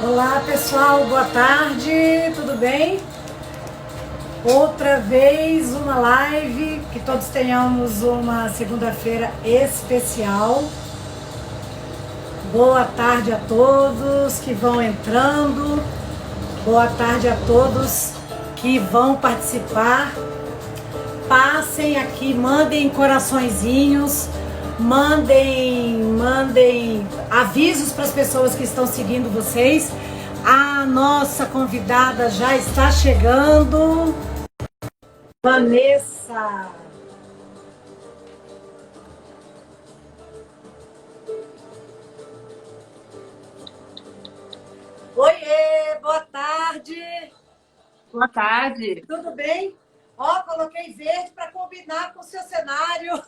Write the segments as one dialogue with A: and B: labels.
A: Olá pessoal, boa tarde, tudo bem? Outra vez uma live, que todos tenhamos uma segunda-feira especial. Boa tarde a todos que vão entrando, boa tarde a todos que vão participar. Passem aqui, mandem coraçõezinhos, mandem avisos para as pessoas que estão seguindo vocês. A nossa convidada já está chegando. Vanessa. Oiê, boa tarde.
B: Boa tarde.
A: Tudo bem? Ó, coloquei verde para combinar com o seu cenário.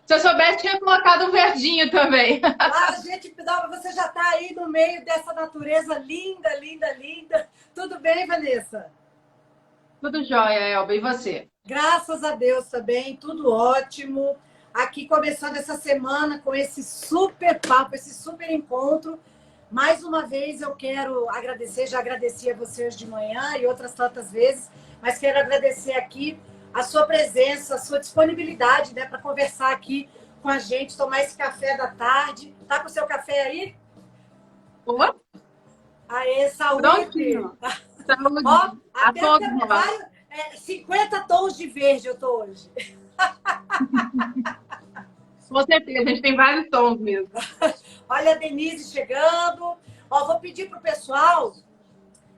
B: Se eu soubesse, tinha colocado um verdinho também.
A: Ah, gente, você já está aí no meio dessa natureza linda, linda, linda. Tudo bem, Vanessa?
B: Tudo jóia, Elba. E você?
A: Graças a Deus também, tudo ótimo. Aqui começando essa semana com esse super papo, esse super encontro. Mais uma vez eu quero agradecer, já agradeci a você hoje de manhã e outras tantas vezes, mas quero agradecer aqui a sua presença, a sua disponibilidade, né, para conversar aqui com a gente, tomar esse café da tarde. Tá com o seu café aí?
B: Boa.
A: Aê, saúde!
B: Prontinho. Saúde.
A: Ó,
B: A
A: até
B: todos nós.
A: 50 tons de verde eu tô hoje.
B: Com certeza, a gente tem vários tons mesmo.
A: Olha a Denise chegando. Ó, vou pedir pro pessoal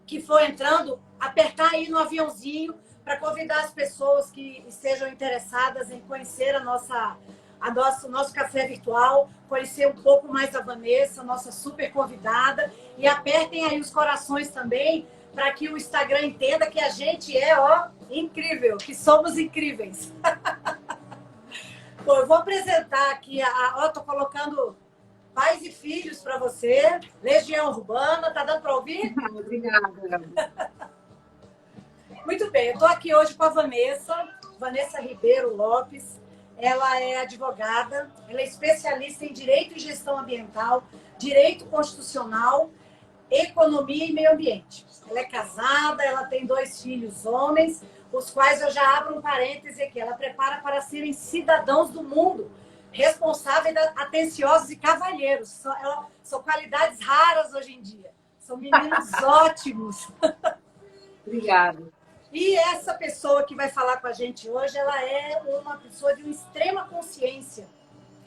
A: que for entrando, apertar aí no aviãozinho para convidar as pessoas que estejam interessadas em conhecer nosso café virtual, conhecer um pouco mais a Vanessa, nossa super convidada, e apertem aí os corações também, para que o Instagram entenda que a gente é, ó, incrível, que somos incríveis. Bom, eu vou apresentar aqui, tô colocando pais e filhos para você, Legião Urbana, tá dando para ouvir?
B: Obrigada.
A: Muito bem, eu estou aqui hoje com a Vanessa Ribeiro Lopes. Ela é advogada, ela é especialista em Direito e Gestão Ambiental, Direito Constitucional, Economia e Meio Ambiente. Ela é casada, ela tem 2 filhos homens, os quais eu já abro um parêntese aqui. Ela prepara para serem cidadãos do mundo, responsáveis, atenciosos e cavalheiros. São qualidades raras hoje em dia. São meninos ótimos.
B: Obrigada.
A: E essa pessoa que vai falar com a gente hoje, ela é uma pessoa de uma extrema consciência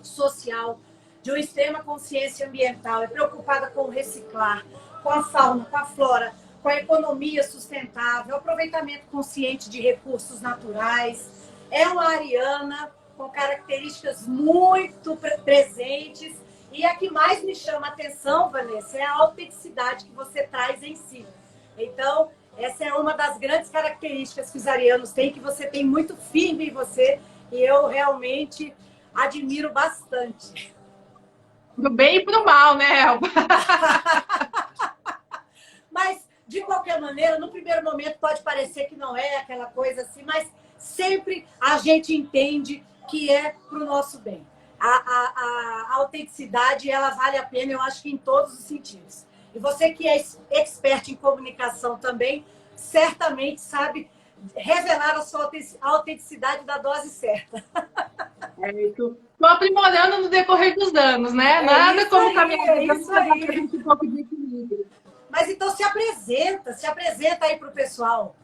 A: social, de uma extrema consciência ambiental, é preocupada com o reciclar, com a fauna, com a flora, com a economia sustentável, aproveitamento consciente de recursos naturais. É uma ariana com características muito presentes. E a que mais me chama a atenção, Vanessa, é a autenticidade que você traz em si. Então, essa é uma das grandes características que os arianos têm, que você tem muito firme em você, e eu realmente admiro bastante.
B: Pro bem e pro mal, né, Elba?
A: Mas, de qualquer maneira, no primeiro momento pode parecer que não é aquela coisa assim, mas sempre a gente entende que é para o nosso bem. A autenticidade, ela vale a pena, eu acho que em todos os sentidos. E você que é expert em comunicação também, certamente sabe revelar a sua autenticidade da dose certa.
B: Estou aprimorando no decorrer dos anos, né? Nada como caminhar
A: É isso aí.
B: um pouco de equilíbrio.
A: Mas então se apresenta aí para o pessoal.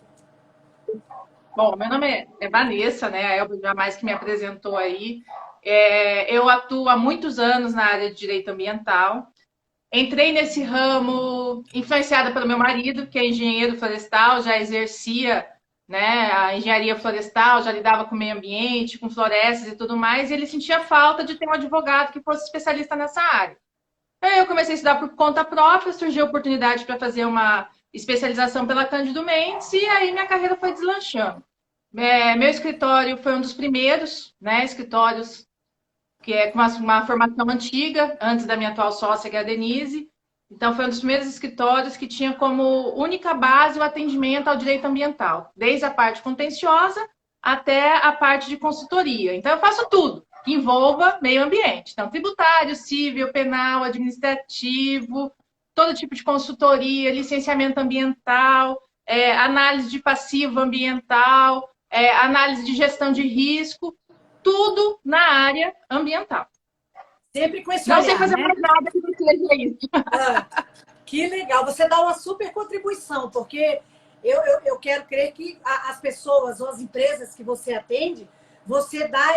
B: Bom, meu nome é Vanessa, né? A Elba jamais que me apresentou aí. Eu atuo há muitos anos na área de direito ambiental. Entrei nesse ramo influenciada pelo meu marido, que é engenheiro florestal, já exercia, né, a engenharia florestal, já lidava com o meio ambiente, com florestas e tudo mais, e ele sentia falta de ter um advogado que fosse especialista nessa área. Aí eu comecei a estudar por conta própria, surgiu a oportunidade para fazer uma especialização pela Cândido Mendes, e aí minha carreira foi deslanchando. Meu escritório foi um dos primeiros, né, escritórios que é com uma formação antiga, antes da minha atual sócia, que é a Denise. Então, foi um dos primeiros escritórios que tinha como única base o atendimento ao direito ambiental, desde a parte contenciosa até a parte de consultoria. Então, eu faço tudo. que envolva meio ambiente. Então, tributário, civil, penal, administrativo, todo tipo de consultoria, licenciamento ambiental, análise de passivo ambiental, análise de gestão de risco, tudo na área ambiental.
A: Sempre com esse
B: Não
A: olhar,
B: sei fazer
A: né?
B: mais nada que não seja isso.
A: Que legal. Você dá uma super contribuição, porque eu quero crer que as pessoas ou as empresas que você atende, você dá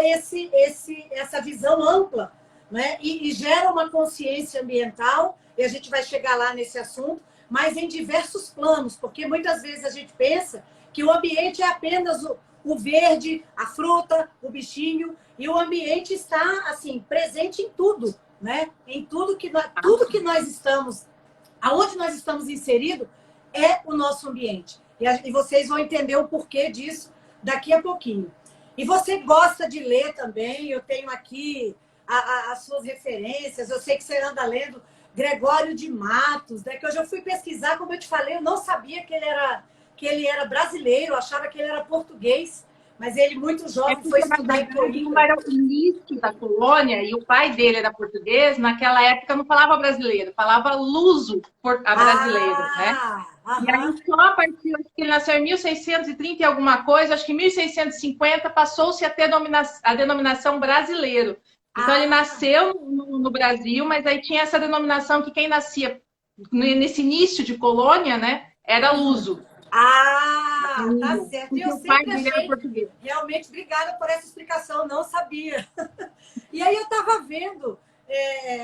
A: essa visão ampla, né? E gera uma consciência ambiental, e a gente vai chegar lá nesse assunto, mas em diversos planos, porque muitas vezes a gente pensa que o ambiente é apenas o verde, a fruta, o bichinho, e o ambiente está assim presente em tudo, né? Em tudo que nós estamos, aonde nós estamos inseridos é o nosso ambiente. E vocês vão entender o porquê disso daqui a pouquinho. E você gosta de ler também, eu tenho aqui as suas referências, eu sei que você anda lendo Gregório de Matos, né? Que eu já fui pesquisar, como eu te falei, eu não sabia que ele era brasileiro, eu achava que ele era português, mas ele, muito jovem, foi estudar em Coimbra.
B: Era o início da colônia e o pai dele era português, naquela época não falava brasileiro, falava luso a brasileiro, né? E aí só a partir, acho que ele nasceu em 1630 e alguma coisa, acho que em 1650 passou-se a ter a denominação brasileiro. Então ele nasceu no Brasil, mas aí tinha essa denominação que quem nascia nesse início de colônia, né, era luso.
A: Tá certo. E eu sempre
B: achei,
A: realmente, obrigada por essa explicação, não sabia. E aí eu estava vendo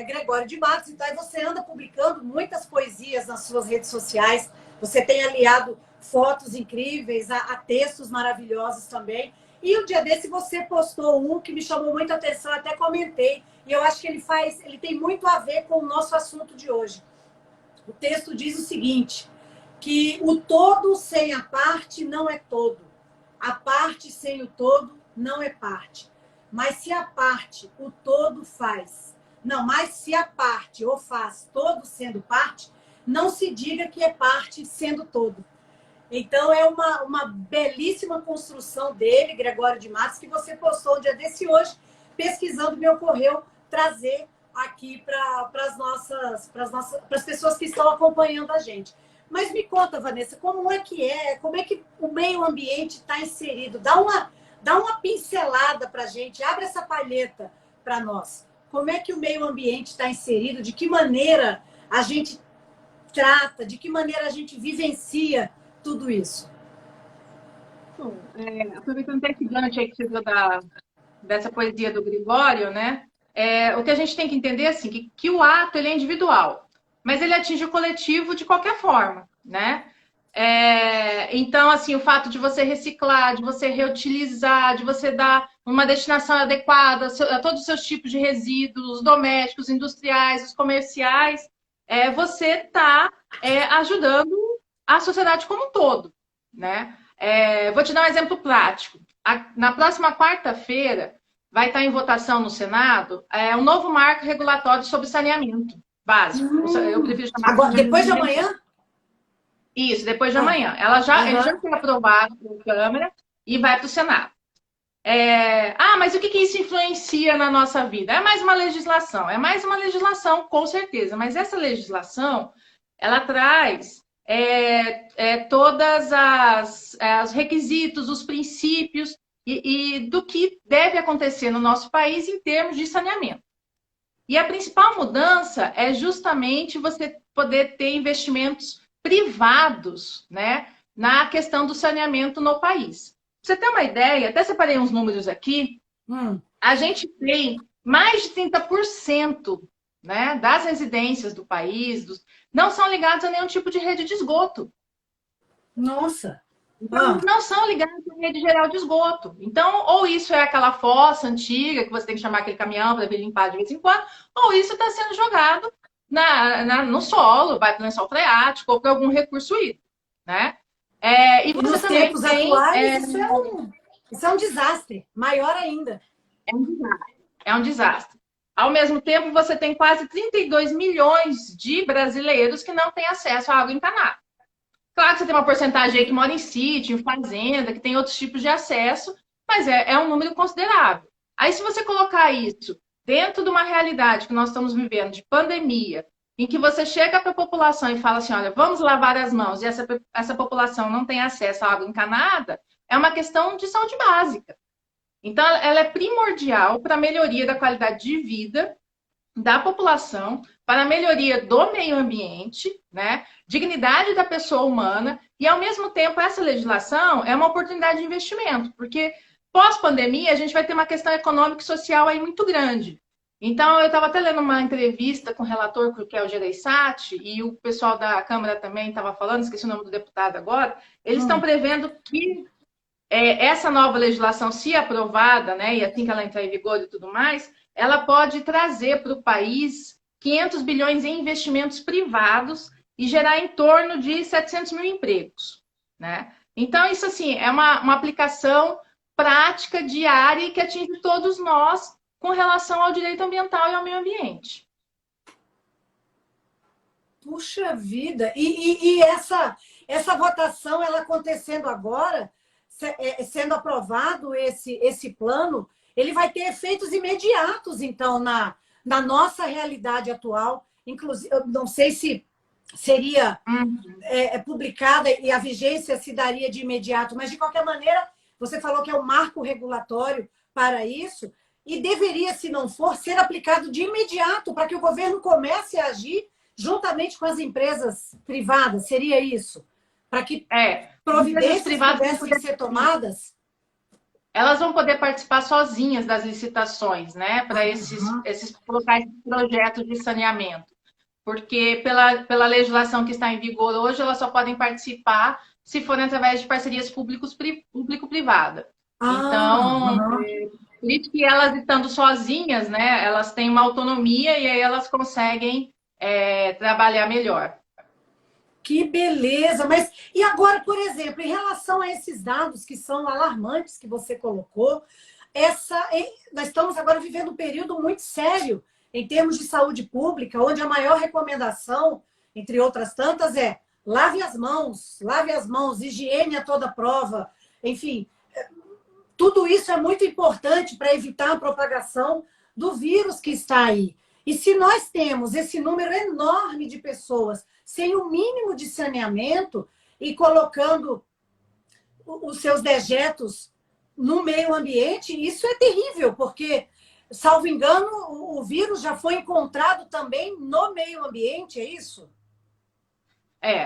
A: Gregório de Matos, então aí você anda publicando muitas poesias nas suas redes sociais, você tem aliado fotos incríveis a textos maravilhosos também. E um dia desse você postou um que me chamou muita atenção, até comentei, e eu acho que ele tem muito a ver com o nosso assunto de hoje. O texto diz o seguinte: que o todo sem a parte não é todo. A parte sem o todo não é parte. Mas se a parte o todo faz. Não, mas se a parte o faz todo sendo parte, não se diga que é parte sendo todo. Então, é uma belíssima construção dele, Gregório de Matos, que você postou um dia desse hoje, pesquisando, me ocorreu trazer aqui para as pessoas que estão acompanhando a gente. Mas me conta, Vanessa, como é que o meio ambiente está inserido? Dá uma pincelada para a gente, abre essa palheta para nós. Como é que o meio ambiente está inserido? De que maneira a gente trata? De que maneira a gente vivencia tudo isso?
B: Bom, aproveitando até esse gancho aí que você deu dessa poesia do Gregório, né? O que a gente tem que entender assim, que o ato ele é individual, mas ele atinge o coletivo de qualquer forma, né? Então, assim, o fato de você reciclar, de você reutilizar, de você dar uma destinação adequada a todos os seus tipos de resíduos, os domésticos, industriais, os comerciais, você está ajudando a sociedade como um todo, né? Vou te dar um exemplo prático. Na próxima quarta-feira vai estar em votação no Senado um novo marco regulatório sobre saneamento básico. Eu prefiro chamar
A: agora, depois de amanhã?
B: Isso, depois de amanhã. Ele já foi aprovado pela Câmara e vai para o Senado. Mas o que isso influencia na nossa vida? É mais uma legislação, com certeza. Mas essa legislação, ela traz todas os requisitos, os princípios e do que deve acontecer no nosso país em termos de saneamento. E a principal mudança é justamente você poder ter investimentos privados, né, na questão do saneamento no país. Pra você ter uma ideia, até separei uns números aqui, a gente tem mais de 30%, né, das residências do país não são ligadas a nenhum tipo de rede de esgoto.
A: Nossa!
B: Não são ligadas à rede geral de esgoto. Então, ou isso é aquela fossa antiga, que você tem que chamar aquele caminhão para vir limpar de vez em quando, ou isso está sendo jogado no solo, vai para o lençol freático ou para algum recurso hídrico, né? E
A: nos tempos atuais, isso é um desastre, maior ainda.
B: É um desastre. Ao mesmo tempo, você tem quase 32 milhões de brasileiros que não têm acesso à água encanada. Claro que você tem uma porcentagem aí que mora em sítio, em fazenda, que tem outros tipos de acesso, mas é um número considerável. Aí, se você colocar isso dentro de uma realidade que nós estamos vivendo, de pandemia, em que você chega para a população e fala assim, olha, vamos lavar as mãos, e essa população não tem acesso à água encanada, é uma questão de saúde básica. Então, ela é primordial para a melhoria da qualidade de vida da população, para a melhoria do meio ambiente, né? Dignidade da pessoa humana, e ao mesmo tempo essa legislação é uma oportunidade de investimento, porque pós-pandemia a gente vai ter uma questão econômica e social aí muito grande. Então, eu estava até lendo uma entrevista com o relator, que é o Gereissati, e o pessoal da Câmara também estava falando, esqueci o nome do deputado agora, eles estão prevendo que essa nova legislação, se aprovada, né, e assim que ela entrar em vigor e tudo mais, ela pode trazer para o país 500 bilhões em investimentos privados e gerar em torno de 700 mil empregos, né? Então, isso assim, é uma aplicação prática, diária, e que atinge todos nós com relação ao direito ambiental e ao meio ambiente.
A: Puxa vida! E essa votação, ela acontecendo agora, sendo aprovado esse plano, ele vai ter efeitos imediatos, então, na nossa realidade atual. Inclusive, eu não sei se seria publicada e a vigência se daria de imediato, mas, de qualquer maneira, você falou que é um marco regulatório para isso, e deveria, se não for, ser aplicado de imediato para que o governo comece a agir juntamente com as empresas privadas. Seria isso? Para que providências pudessem ser tomadas?
B: Elas vão poder participar sozinhas das licitações, né? Para esses locais de projetos de saneamento. Porque pela legislação que está em vigor hoje, elas só podem participar se forem através de parcerias público-privada. Então, por isso que elas estando sozinhas, né? Elas têm uma autonomia e aí elas conseguem trabalhar melhor.
A: Que beleza! Mas e agora, por exemplo, em relação a esses dados que são alarmantes que você colocou, nós estamos agora vivendo um período muito sério em termos de saúde pública, onde a maior recomendação, entre outras tantas, é lave as mãos, higiene a toda prova, enfim, tudo isso é muito importante para evitar a propagação do vírus que está aí. E se nós temos esse número enorme de pessoas sem o mínimo de saneamento e colocando os seus dejetos no meio ambiente, isso é terrível, porque, salvo engano, o vírus já foi encontrado também no meio ambiente, é isso?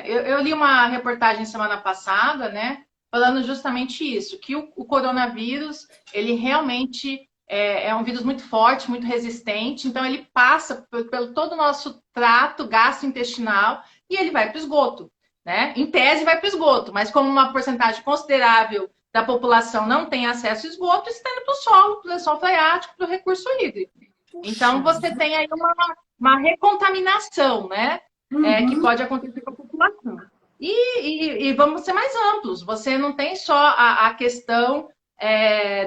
B: Eu li uma reportagem semana passada, né, falando justamente isso, que o coronavírus, ele realmente é um vírus muito forte, muito resistente, então ele passa pelo todo o nosso trato gastrointestinal e ele vai para o esgoto, né? Em tese vai para o esgoto, mas como uma porcentagem considerável da população não tem acesso ao esgoto, está indo para o solo, para o lençol freático, para o recurso hídrico. Então você tem aí uma recontaminação, né? Que pode acontecer com a população. E vamos ser mais amplos, você não tem só a questão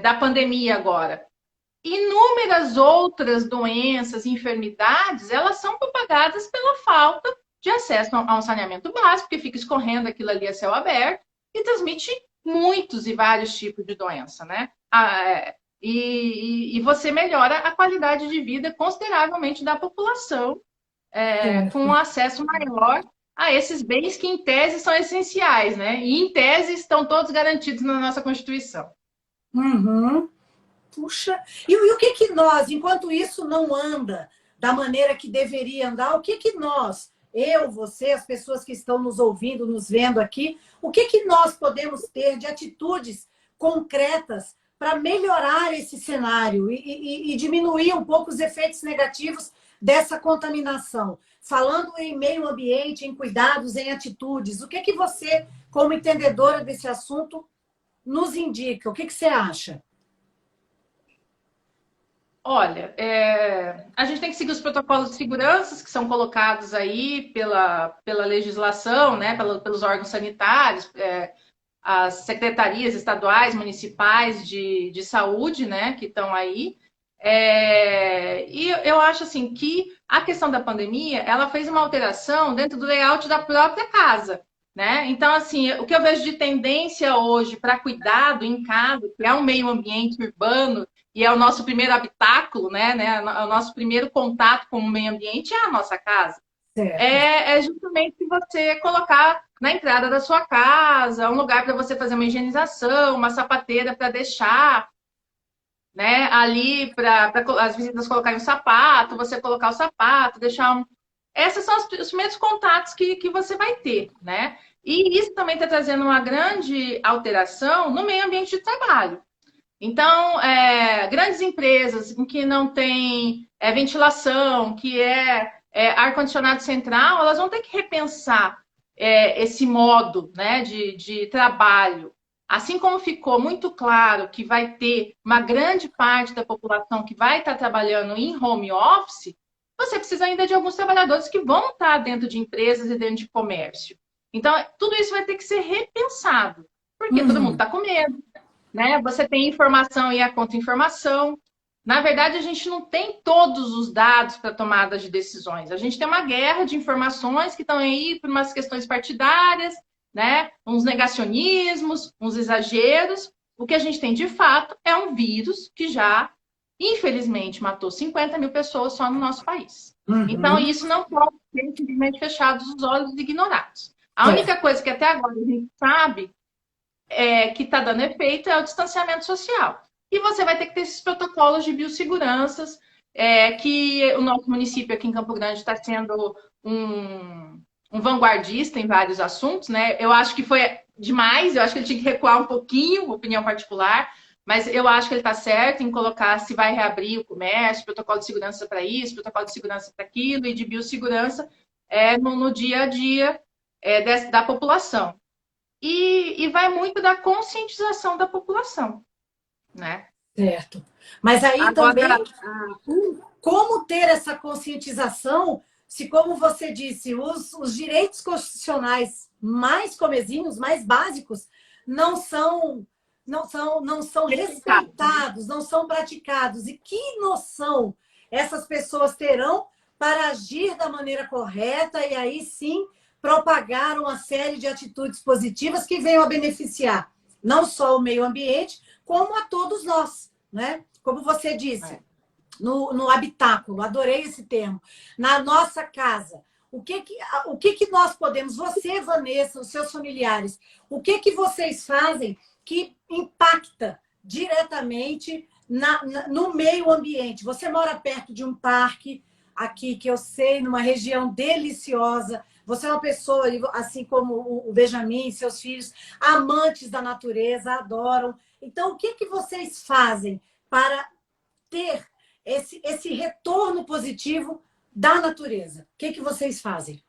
B: da pandemia agora. Inúmeras outras doenças, enfermidades, elas são propagadas pela falta de acesso a um saneamento básico, porque fica escorrendo aquilo ali a céu aberto e transmite muitos e vários tipos de doença, né? E você melhora a qualidade de vida consideravelmente da população, com um acesso maior a esses bens que, em tese, são essenciais, né? E, em tese, estão todos garantidos na nossa Constituição.
A: Puxa, e o que nós, enquanto isso não anda da maneira que deveria andar, o que nós, eu, você, as pessoas que estão nos ouvindo, nos vendo aqui, o que nós podemos ter de atitudes concretas para melhorar esse cenário e diminuir um pouco os efeitos negativos dessa contaminação? Falando em meio ambiente, em cuidados, em atitudes, o que você, como entendedora desse assunto, nos indica? O que você acha?
B: Olha, a gente tem que seguir os protocolos de segurança que são colocados aí pela legislação, né, pelos órgãos sanitários, as secretarias estaduais, municipais de saúde, né, que estão aí. E eu acho assim que a questão da pandemia, ela fez uma alteração dentro do layout da própria casa, né? Então, assim, o que eu vejo de tendência hoje para cuidado em casa, que é um meio ambiente urbano e é o nosso primeiro habitáculo, né? O nosso primeiro contato com o meio ambiente é a nossa casa. É justamente você colocar na entrada da sua casa um lugar para você fazer uma higienização, uma sapateira para deixar, né? Ali para as visitas colocarem o sapato, você colocar o sapato, deixar um. Esses são os primeiros contatos que você vai ter, né? E isso também está trazendo uma grande alteração no meio ambiente de trabalho. Então, grandes empresas em que não tem ventilação, que ar-condicionado central, elas vão ter que repensar esse modo, né, de trabalho. Assim como ficou muito claro que vai ter uma grande parte da população que vai estar trabalhando em home office, você precisa ainda de alguns trabalhadores que vão estar dentro de empresas e dentro de comércio. Então, tudo isso vai ter que ser repensado, porque todo mundo está com medo, né? Você tem informação e a contra-informação. Na verdade, a gente não tem todos os dados para tomada de decisões. A gente tem uma guerra de informações que estão aí por umas questões partidárias, né? Uns negacionismos, uns exageros. O que a gente tem de fato é um vírus que já, infelizmente, matou 50 mil pessoas só no nosso país. Então, isso não pode ser simplesmente fechados os olhos e ignorados. A única coisa que até agora a gente sabe que está dando efeito é o distanciamento social. E você vai ter que ter esses protocolos de biosseguranças, que o nosso município aqui em Campo Grande está sendo um vanguardista em vários assuntos, né? Eu acho que foi demais, eu acho que ele tinha que recuar um pouquinho, opinião particular, mas eu acho que ele está certo em colocar se vai reabrir o comércio, protocolo de segurança para isso, protocolo de segurança para aquilo, e de biossegurança no dia a dia da população. E vai muito da conscientização da população, né?
A: Certo. Mas aí
B: agora,
A: também, como ter essa conscientização se, como você disse, os direitos constitucionais mais comezinhos, mais básicos, não são respeitados, não são praticados. E que noção essas pessoas terão para agir da maneira correta e aí sim propagar uma série de atitudes positivas que venham a beneficiar não só o meio ambiente, como a todos nós, né? Como você disse, no habitáculo, adorei esse termo, na nossa casa. O que nós podemos, você, Vanessa, os seus familiares, o que vocês fazem que impacta diretamente no meio ambiente? Você mora perto de um parque, aqui, que eu sei, numa região deliciosa. Você é uma pessoa, assim como o Benjamin e seus filhos, amantes da natureza, adoram. Então, o que vocês fazem para ter esse retorno positivo da natureza? O que vocês fazem?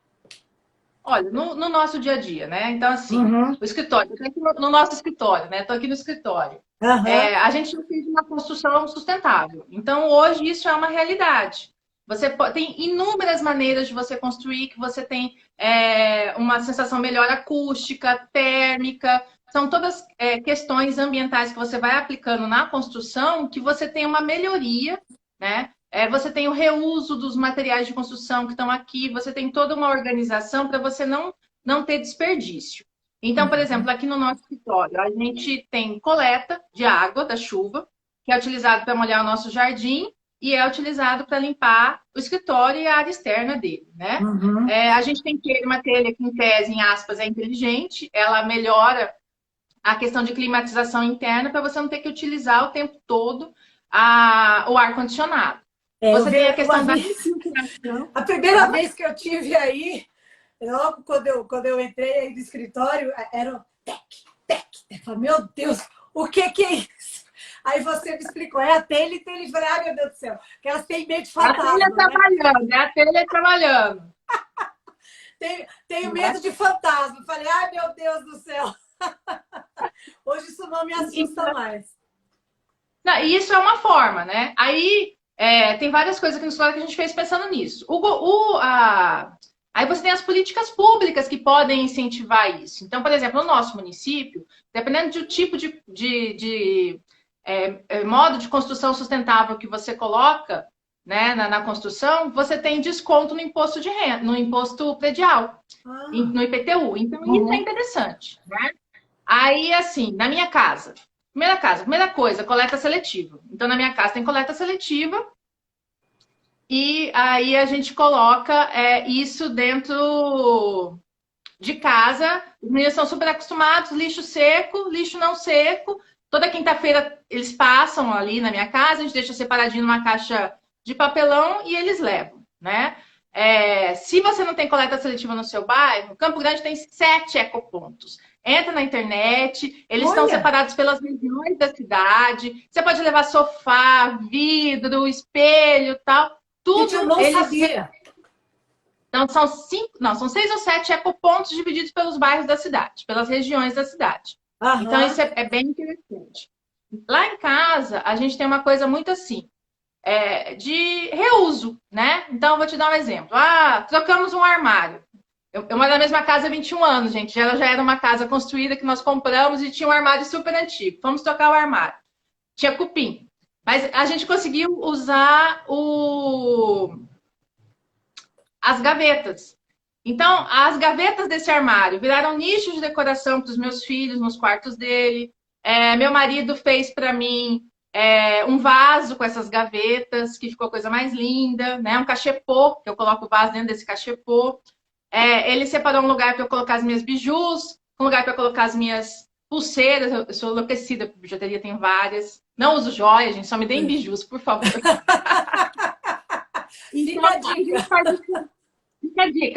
B: Olha, no nosso dia a dia, né? Então, assim, o escritório, eu tô aqui no nosso escritório, né? Estou aqui no escritório. A gente fez uma construção sustentável. Então, hoje, isso é uma realidade. Você tem inúmeras maneiras de você construir, que você tem uma sensação melhor acústica, térmica. São todas questões ambientais que você vai aplicando na construção, que você tem uma melhoria, né? Você tem o reuso dos materiais de construção que estão aqui, você tem toda uma organização para você não ter desperdício. Então, por exemplo, aqui no nosso escritório, a gente tem coleta de água da chuva, que é utilizado para molhar o nosso jardim, e é utilizado para limpar o escritório e a área externa dele, né? A gente tem uma telha que, em tese, em aspas, é inteligente, ela melhora a questão de climatização interna para você não ter que utilizar o tempo todo o ar-condicionado. Você tem a questão da infiltração.
A: A primeira vez que eu tive aí, logo quando eu entrei aí no escritório, era o tec. Eu falei, meu Deus, o que é isso? Aí você me explicou, é a telha e falei, ai, meu Deus do céu, que elas têm medo de fantasma.
B: A telha trabalhando, a telha trabalhando.
A: Tenho medo de fantasma. Falei, ai, meu Deus do céu. Hoje isso não me assusta mais.
B: Não, e isso é uma forma, né? Aí tem várias coisas aqui no escola que a gente fez pensando nisso. Aí você tem as políticas públicas que podem incentivar isso. Então, por exemplo, no nosso município, dependendo do tipo de modo de construção sustentável que você coloca, né, na construção, você tem desconto no imposto de renda, no imposto predial, no IPTU. Então, isso é interessante, né? Aí, assim, na minha casa, Primeira coisa, coleta seletiva. Então, na minha casa tem coleta seletiva e aí a gente coloca isso dentro de casa. Os meninos são super acostumados, lixo seco, lixo não seco. Toda quinta-feira eles passam ali na minha casa, a gente deixa separadinho numa caixa de papelão e eles levam, né? Se você não tem coleta seletiva no seu bairro, Campo Grande tem 7 ecopontos. Entra na internet, eles estão separados pelas regiões da cidade. Você pode levar sofá, vidro, espelho, tal. Tudo
A: eu não sabia.
B: Então, são 6 ou 7 ecopontos divididos pelos bairros da cidade, pelas regiões da cidade.
A: Aham.
B: Então, isso é bem interessante. Lá em casa, a gente tem uma coisa muito assim, de reuso, né? Então, eu vou te dar um exemplo. Trocamos um armário. Eu moro na mesma casa há 21 anos, gente. Ela já era uma casa construída que nós compramos e tinha um armário super antigo. Vamos trocar o armário. Tinha cupim. Mas a gente conseguiu usar as gavetas. Então, as gavetas desse armário viraram nicho de decoração para os meus filhos nos quartos dele. Meu marido fez para mim um vaso com essas gavetas, que ficou a coisa mais linda, né? Um cachepô, que eu coloco o vaso dentro desse cachepô. Ele separou um lugar para eu colocar as minhas bijus, um lugar para eu colocar as minhas pulseiras. Eu sou enlouquecida por bijuteria, tenho várias. Não uso joias, gente, só me deem bijus, por favor.
A: Fica a dica.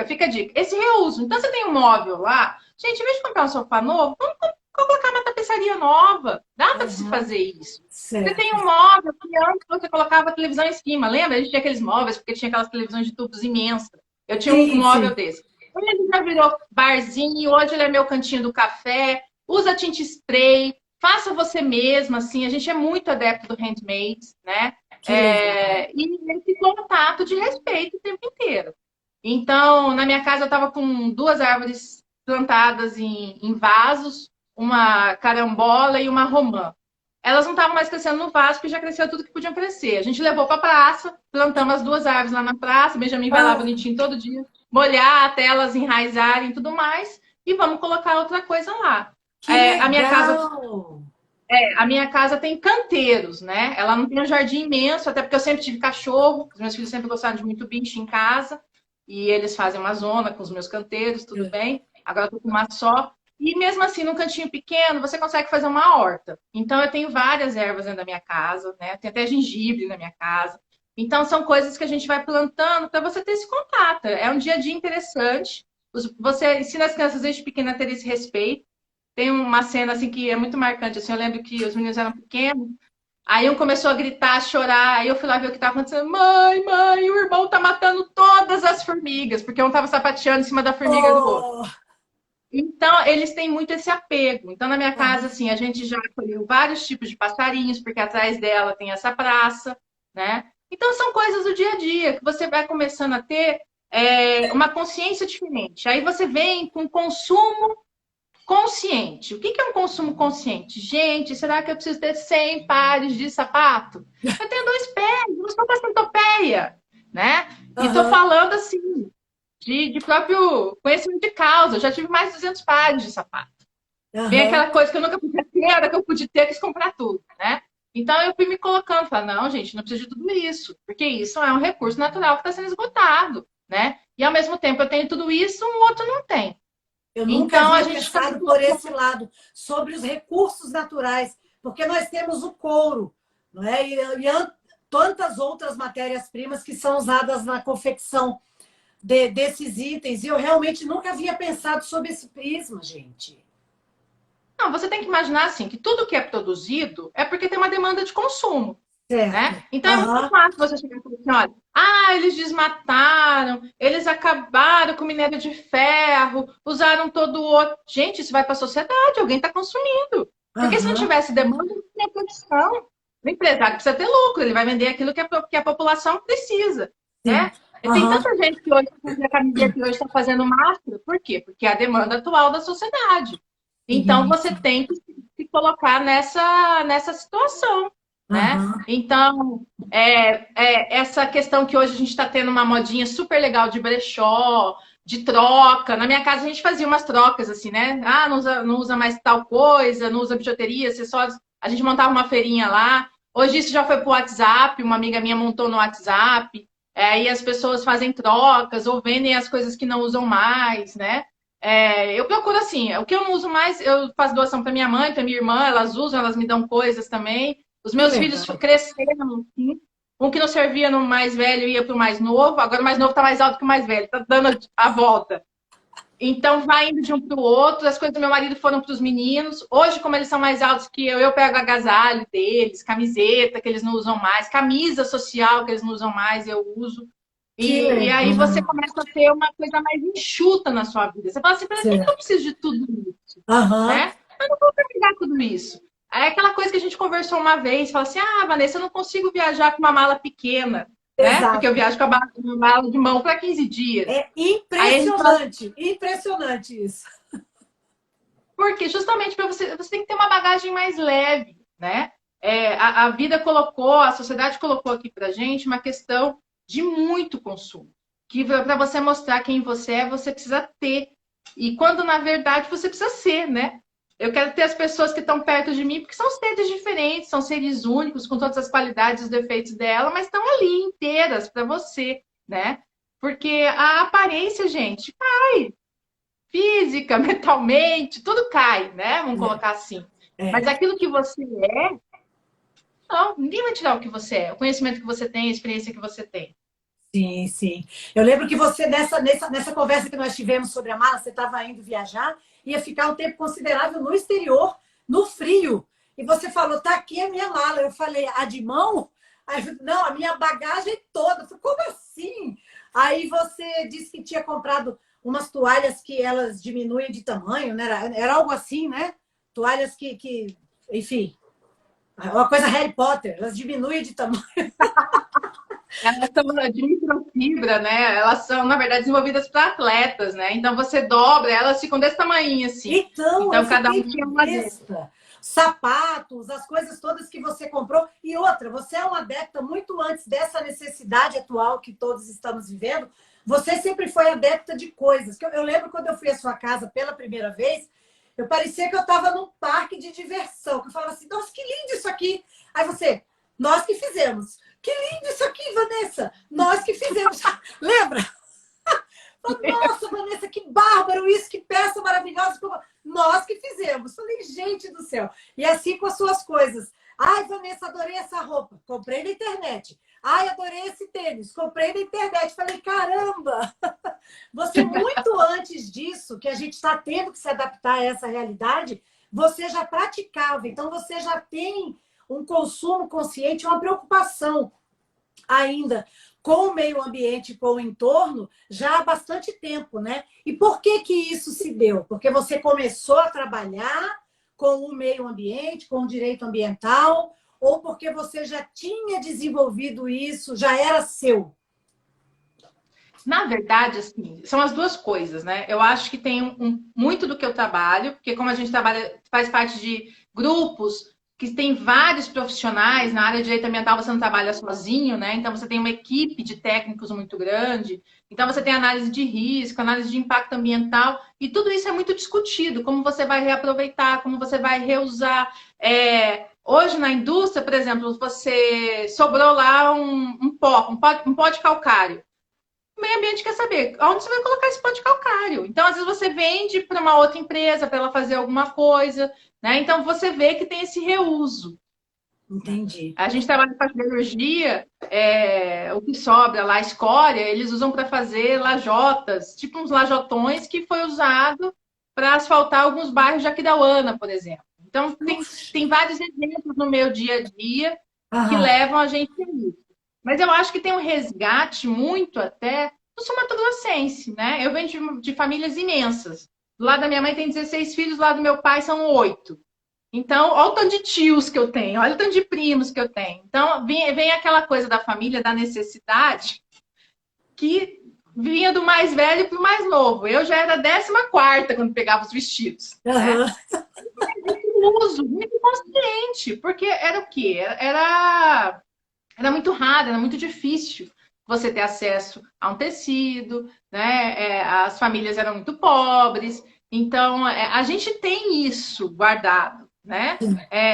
B: Fica a dica. Esse reuso. Então, você tem um móvel lá. Gente, em vez de comprar um sofá novo, vamos colocar uma tapeçaria nova. Dá para se fazer isso.
A: Certo.
B: Você tem um móvel que antes você colocava a televisão em cima. Lembra? A gente tinha aqueles móveis, porque tinha aquelas televisões de tubos imensas. Eu tinha um móvel desse. Ele já virou barzinho, hoje ele é meu cantinho do café. Usa tinta spray. Faça você mesma, assim. A gente é muito adepto do handmade, né? E esse contato de respeito o tempo inteiro. Então, na minha casa eu estava com 2 árvores plantadas em vasos, uma carambola e uma romã. Elas não estavam mais crescendo no vaso, porque já cresceu tudo que podiam crescer. A gente levou para a praça, plantamos as 2 árvores lá na praça, Benjamin vai lá bonitinho todo dia, molhar até elas enraizarem e tudo mais, e vamos colocar outra coisa lá. A minha casa tem canteiros, né? Ela não tem um jardim imenso, até porque eu sempre tive cachorro, os meus filhos sempre gostaram de muito bicho em casa. E eles fazem uma zona com os meus canteiros, tudo bem. Agora eu tô com uma só. E mesmo assim, num cantinho pequeno, você consegue fazer uma horta. Então, eu tenho várias ervas dentro da minha casa, né? Tem até gengibre na minha casa. Então, são coisas que a gente vai plantando para você ter esse contato. É um dia a dia interessante. Você ensina as crianças desde pequena a ter esse respeito. Tem uma cena assim que é muito marcante. Assim, eu lembro que os meninos eram pequenos. Aí um começou a gritar, a chorar, aí eu fui lá ver o que estava acontecendo. Mãe, o irmão tá matando todas as formigas, porque um estava sapateando em cima da formiga do outro. Então, eles têm muito esse apego. Então, na minha casa, assim, a gente já colheu vários tipos de passarinhos, porque atrás dela tem essa praça, né? Então, são coisas do dia a dia que você vai começando a ter uma consciência diferente. Aí você vem com consumo consciente. O que é um consumo consciente? Gente, será que eu preciso ter 100 pares de sapato? Eu tenho 2 pés, eu não estou com centopeia, né? E estou falando assim, de próprio conhecimento de causa. Eu já tive mais de 200 pares de sapato. Vem aquela coisa que eu nunca podia ter, era que eu podia ter, quis comprar tudo, né? Então eu fui me colocando, falando, não, gente, não precisa de tudo isso, porque isso é um recurso natural que está sendo esgotado, né? E ao mesmo tempo eu tenho tudo isso, um outro não tem.
A: Eu nunca havia pensado por esse lado, sobre os recursos naturais, porque nós temos o couro, não é? E tantas outras matérias-primas que são usadas na confecção desses itens. E eu realmente nunca havia pensado sobre esse prisma, gente.
B: Não, você tem que imaginar assim, que tudo que é produzido é porque tem uma demanda de consumo. Né? Então é muito fácil você chegar e falar assim, olha, eles desmataram, eles acabaram com o minério de ferro, usaram todo o outro. Gente, isso vai para a sociedade, alguém está consumindo. Porque se não tivesse demanda, não tinha produção. O empresário precisa ter lucro, ele vai vender aquilo que a população precisa. Né? E tem tanta gente que hoje está fazendo máscara, por quê? Porque é a demanda atual da sociedade. Então você tem que se colocar nessa situação. Né? Então, essa questão que hoje a gente está tendo uma modinha super legal de brechó, de troca. Na minha casa a gente fazia umas trocas assim, né? Não usa mais tal coisa, não usa bijuteria, acessórios. a gente montava uma feirinha lá. Hoje isso já foi para o WhatsApp, uma amiga minha montou no WhatsApp. Aí as pessoas fazem trocas ou vendem as coisas que não usam mais, né? Eu procuro assim, o que eu não uso mais, eu faço doação para minha mãe, para minha irmã, elas usam, elas me dão coisas também. Os
A: Que
B: meus filhos
A: legal.
B: cresceram, assim. Um que não servia no mais velho ia para o mais novo, agora o mais novo está mais alto que o mais velho, está dando a volta. Então vai indo de um para o outro, as coisas do meu marido foram para os meninos. Hoje, como eles são mais altos que eu pego agasalho deles, camiseta que eles não usam mais, camisa social que eles não usam mais, eu uso.
A: Que
B: E aí você
A: legal.
B: começa a ter uma coisa mais enxuta na sua vida. Você fala assim, para que eu
A: Certo.
B: preciso de tudo isso?
A: Aham,
B: Né? Eu não vou carregar tudo isso. É aquela coisa que a gente conversou uma vez, fala assim, Vanessa, eu não consigo viajar com uma mala pequena, né? Porque eu
A: exato.
B: viajo com uma mala de mão para 15 dias.
A: É
B: Aí a gente fala,
A: impressionante, impressionante isso.
B: porque justamente para você tem que ter uma bagagem mais leve, né? A vida colocou, a sociedade colocou aqui para gente uma questão de muito consumo. Que para você mostrar quem você é, você precisa ter. E quando, na verdade, você precisa ser, né? Eu quero ter as pessoas que estão perto de mim, porque são seres diferentes, são seres únicos, com todas as qualidades e os defeitos dela, mas estão ali inteiras para você, né? Porque a aparência, gente, cai. Física, mentalmente, tudo cai, né? Vamos colocar assim.
A: É.
B: Mas aquilo que você é, não, ninguém vai tirar o que você é, o conhecimento que você tem, a experiência que você tem.
A: Sim, sim. Eu lembro que você, nessa conversa que nós tivemos sobre a mala, você estava indo viajar, ia ficar um tempo considerável no exterior, no frio. E você falou, tá aqui a minha mala. Eu falei, a de mão? Aí, não, a minha bagagem toda. Eu falei, como assim? Aí você disse que tinha comprado umas toalhas que elas diminuem de tamanho, né? Era algo assim, né? Toalhas enfim, uma coisa Harry Potter, elas diminuem de tamanho.
B: Elas são de microfibra, né? Elas são, na verdade, desenvolvidas para atletas, né? Então você dobra, elas ficam desse tamanho assim.
A: Então, eu
B: Então cada um
A: fiquei
B: tinha uma dessas.
A: besta. Sapatos, as coisas todas que você comprou. E outra, você é uma adepta muito antes dessa necessidade atual que todos estamos vivendo. Você sempre foi adepta de coisas. Eu lembro quando eu fui à sua casa pela primeira vez, eu parecia que eu estava num parque de diversão. Que eu falava assim, nossa, que lindo isso aqui. Aí você, nós que fizemos. Que lindo isso aqui, Vanessa. Nós que fizemos. Lembra? Nossa, Vanessa, que bárbaro isso, que peça maravilhosa. Nós que fizemos. Falei, gente do céu. E assim com as suas coisas. Ai, Vanessa, adorei essa roupa. Comprei na internet. Ai, adorei esse tênis. Comprei na internet. Falei, caramba! Você, muito antes disso, que a gente está tendo que se adaptar a essa realidade, você já praticava. Então, você já tem um consumo consciente, uma preocupação ainda com o meio ambiente, com o entorno, já há bastante tempo, né? E por que que isso se deu? Porque você começou a trabalhar com o meio ambiente, com o direito ambiental, ou porque você já tinha desenvolvido isso, já era seu?
B: Na verdade, assim, são as duas coisas, né? Eu acho que tem muito do que eu trabalho, porque como a gente trabalha, faz parte de grupos que tem vários profissionais na área de direito ambiental, você não trabalha sozinho, né? Então você tem uma equipe de técnicos muito grande. Então você tem análise de risco, análise de impacto ambiental, e tudo isso é muito discutido, como você vai reaproveitar, como você vai reusar. Hoje na indústria, por exemplo, você sobrou lá um pó de calcário. O meio ambiente quer saber onde você vai colocar esse pó de calcário. Então, às vezes, você vende para uma outra empresa para ela fazer alguma coisa, né? Então, você vê que tem esse reuso.
A: Entendi.
B: A gente trabalha com siderurgia, o que sobra lá, a escória, eles usam para fazer lajotas, tipo uns lajotões que foi usado para asfaltar alguns bairros de Aquidauana, por exemplo. Então, tem vários exemplos no meu dia a dia que
A: Aham.
B: levam a gente a isso. Mas eu acho que tem um resgate muito até do sul-mato-grossense, né? Eu venho de famílias imensas. Do lado da minha mãe tem 16 filhos, do lado do meu pai são 8. Então, olha o tanto de tios que eu tenho, olha o tanto de primos que eu tenho. Então, vem aquela coisa da família, da necessidade, que vinha do mais velho para o mais novo. Eu já era a 14ª quando pegava os vestidos, né?
A: Aham.
B: Um uso muito consciente, porque era o quê? Era muito raro, era muito difícil você ter acesso a um tecido, né? As famílias eram muito pobres. Então, a gente tem isso guardado. né?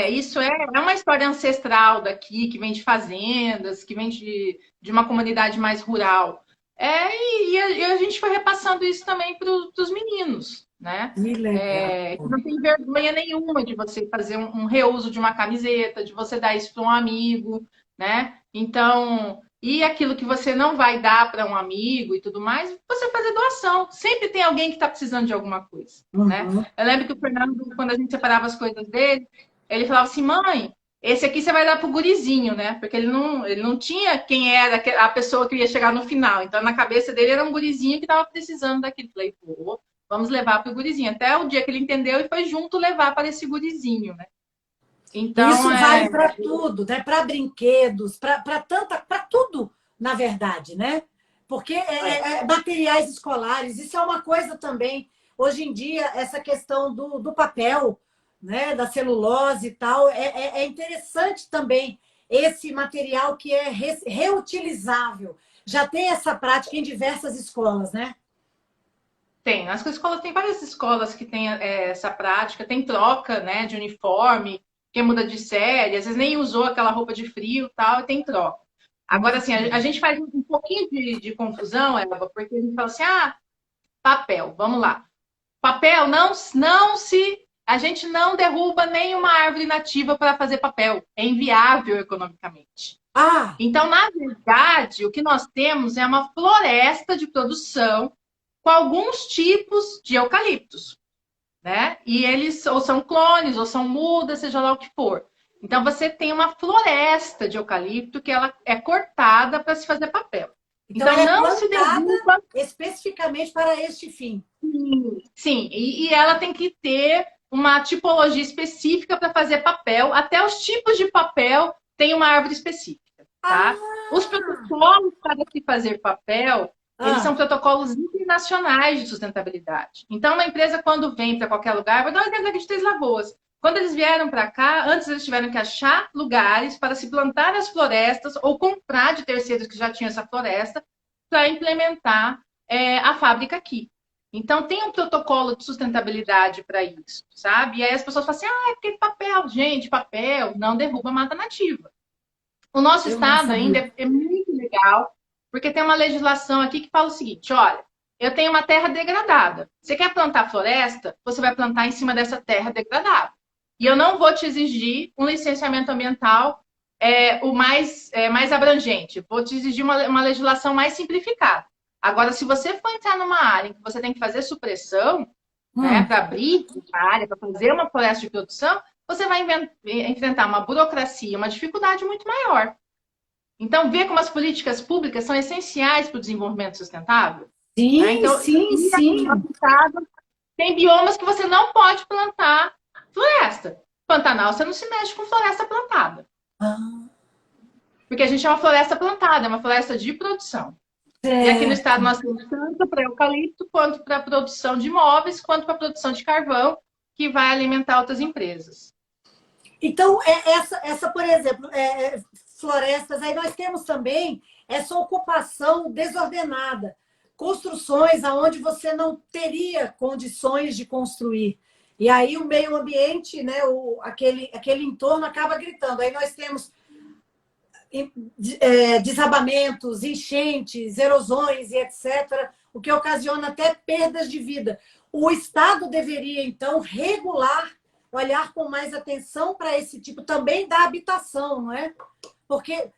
B: Isso é uma história ancestral daqui, que vem de fazendas, que vem de uma comunidade mais rural. E a gente foi repassando isso também para os meninos, né?
A: Que legal.
B: Que não tem vergonha nenhuma de você fazer um reuso de uma camiseta, de você dar isso para um amigo, né? Então, e aquilo que você não vai dar para um amigo e tudo mais, você fazer doação. Sempre tem alguém que está precisando de alguma coisa, né?
A: Uhum.
B: Eu lembro que o Fernando, quando a gente separava as coisas dele, ele falava assim, mãe, esse aqui você vai dar pro gurizinho, né? Porque ele não tinha quem era a pessoa que ia chegar no final. Então, na cabeça dele era um gurizinho que estava precisando daquilo. Falei, pô, vamos levar pro gurizinho. Até o dia que ele entendeu e foi junto levar para esse gurizinho, né? Então,
A: Isso vale para tudo, né? Para brinquedos, para tudo, na verdade, né? Porque materiais escolares, isso é uma coisa também. Hoje em dia, essa questão do papel, né? Da celulose e tal, é interessante também esse material que é reutilizável. Já tem essa prática em diversas escolas, né?
B: tem. As escolas, tem várias escolas que têm essa prática, tem troca, né, de uniforme, quem muda de série, às vezes nem usou aquela roupa de frio e tal, e tem troca. Agora, assim, a gente faz um pouquinho de confusão, Elba, porque a gente fala assim, papel, vamos lá. Papel não se... A gente não derruba nenhuma árvore nativa para fazer papel. É inviável economicamente. Então, na verdade, o que nós temos é uma floresta de produção com alguns tipos de eucaliptos, né? E eles ou são clones, ou são mudas, seja lá o que for. Então, você tem uma floresta de eucalipto que ela é cortada para se fazer papel.
A: Então ela
B: não se derruba
A: especificamente para este fim.
B: Sim, e ela tem que ter uma tipologia específica para fazer papel. Até os tipos de papel têm uma árvore específica, tá? Os protocolos para se fazer papel, eles são protocolos internacionais de sustentabilidade. Então, uma empresa, quando vem para qualquer lugar, vou dar um exemplo aqui de Três Lagoas. Quando eles vieram para cá, antes eles tiveram que achar lugares para se plantar as florestas ou comprar de terceiros que já tinham essa floresta para implementar a fábrica aqui. Então, tem um protocolo de sustentabilidade para isso, sabe? E aí as pessoas falam assim, é porque papel. Gente, papel não derruba mata nativa. O nosso estado ainda é muito legal, porque tem uma legislação aqui que fala o seguinte, olha, eu tenho uma terra degradada. Você quer plantar floresta? Você vai plantar em cima dessa terra degradada. E eu não vou te exigir um licenciamento ambiental mais abrangente. Vou te exigir uma legislação mais simplificada. Agora, se você for entrar numa área em que você tem que fazer supressão, né, para abrir a área, para fazer uma floresta de produção, você vai enfrentar uma burocracia, uma dificuldade muito maior. Então, vê como as políticas públicas são essenciais para o desenvolvimento sustentável.
A: Sim,
B: né? Então,
A: sim.
B: Tem biomas que você não pode plantar floresta. Pantanal, você não se mexe com floresta plantada. Porque a gente é uma floresta plantada, é uma floresta de produção. E aqui no estado nós temos tanto para eucalipto, quanto para a produção de imóveis, quanto para a produção de carvão, que vai alimentar outras empresas.
A: Então, por exemplo, florestas, aí nós temos também essa ocupação desordenada. Construções onde você não teria condições de construir. E aí o meio ambiente, né, aquele entorno acaba gritando. Aí nós temos desabamentos, enchentes, erosões e etc., o que ocasiona até perdas de vida. O Estado deveria, então, regular, olhar com mais atenção para esse tipo também da habitação, não é? Porque,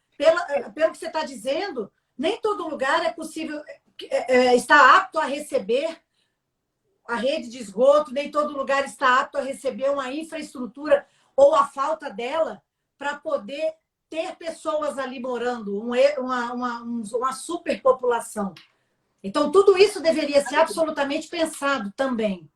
A: pelo que você está dizendo, nem todo lugar é possível, está apto a receber a rede de esgoto, nem todo lugar está apto a receber uma infraestrutura ou a falta dela para poder ter pessoas ali morando, uma superpopulação. Então, tudo isso deveria ser absolutamente pensado também.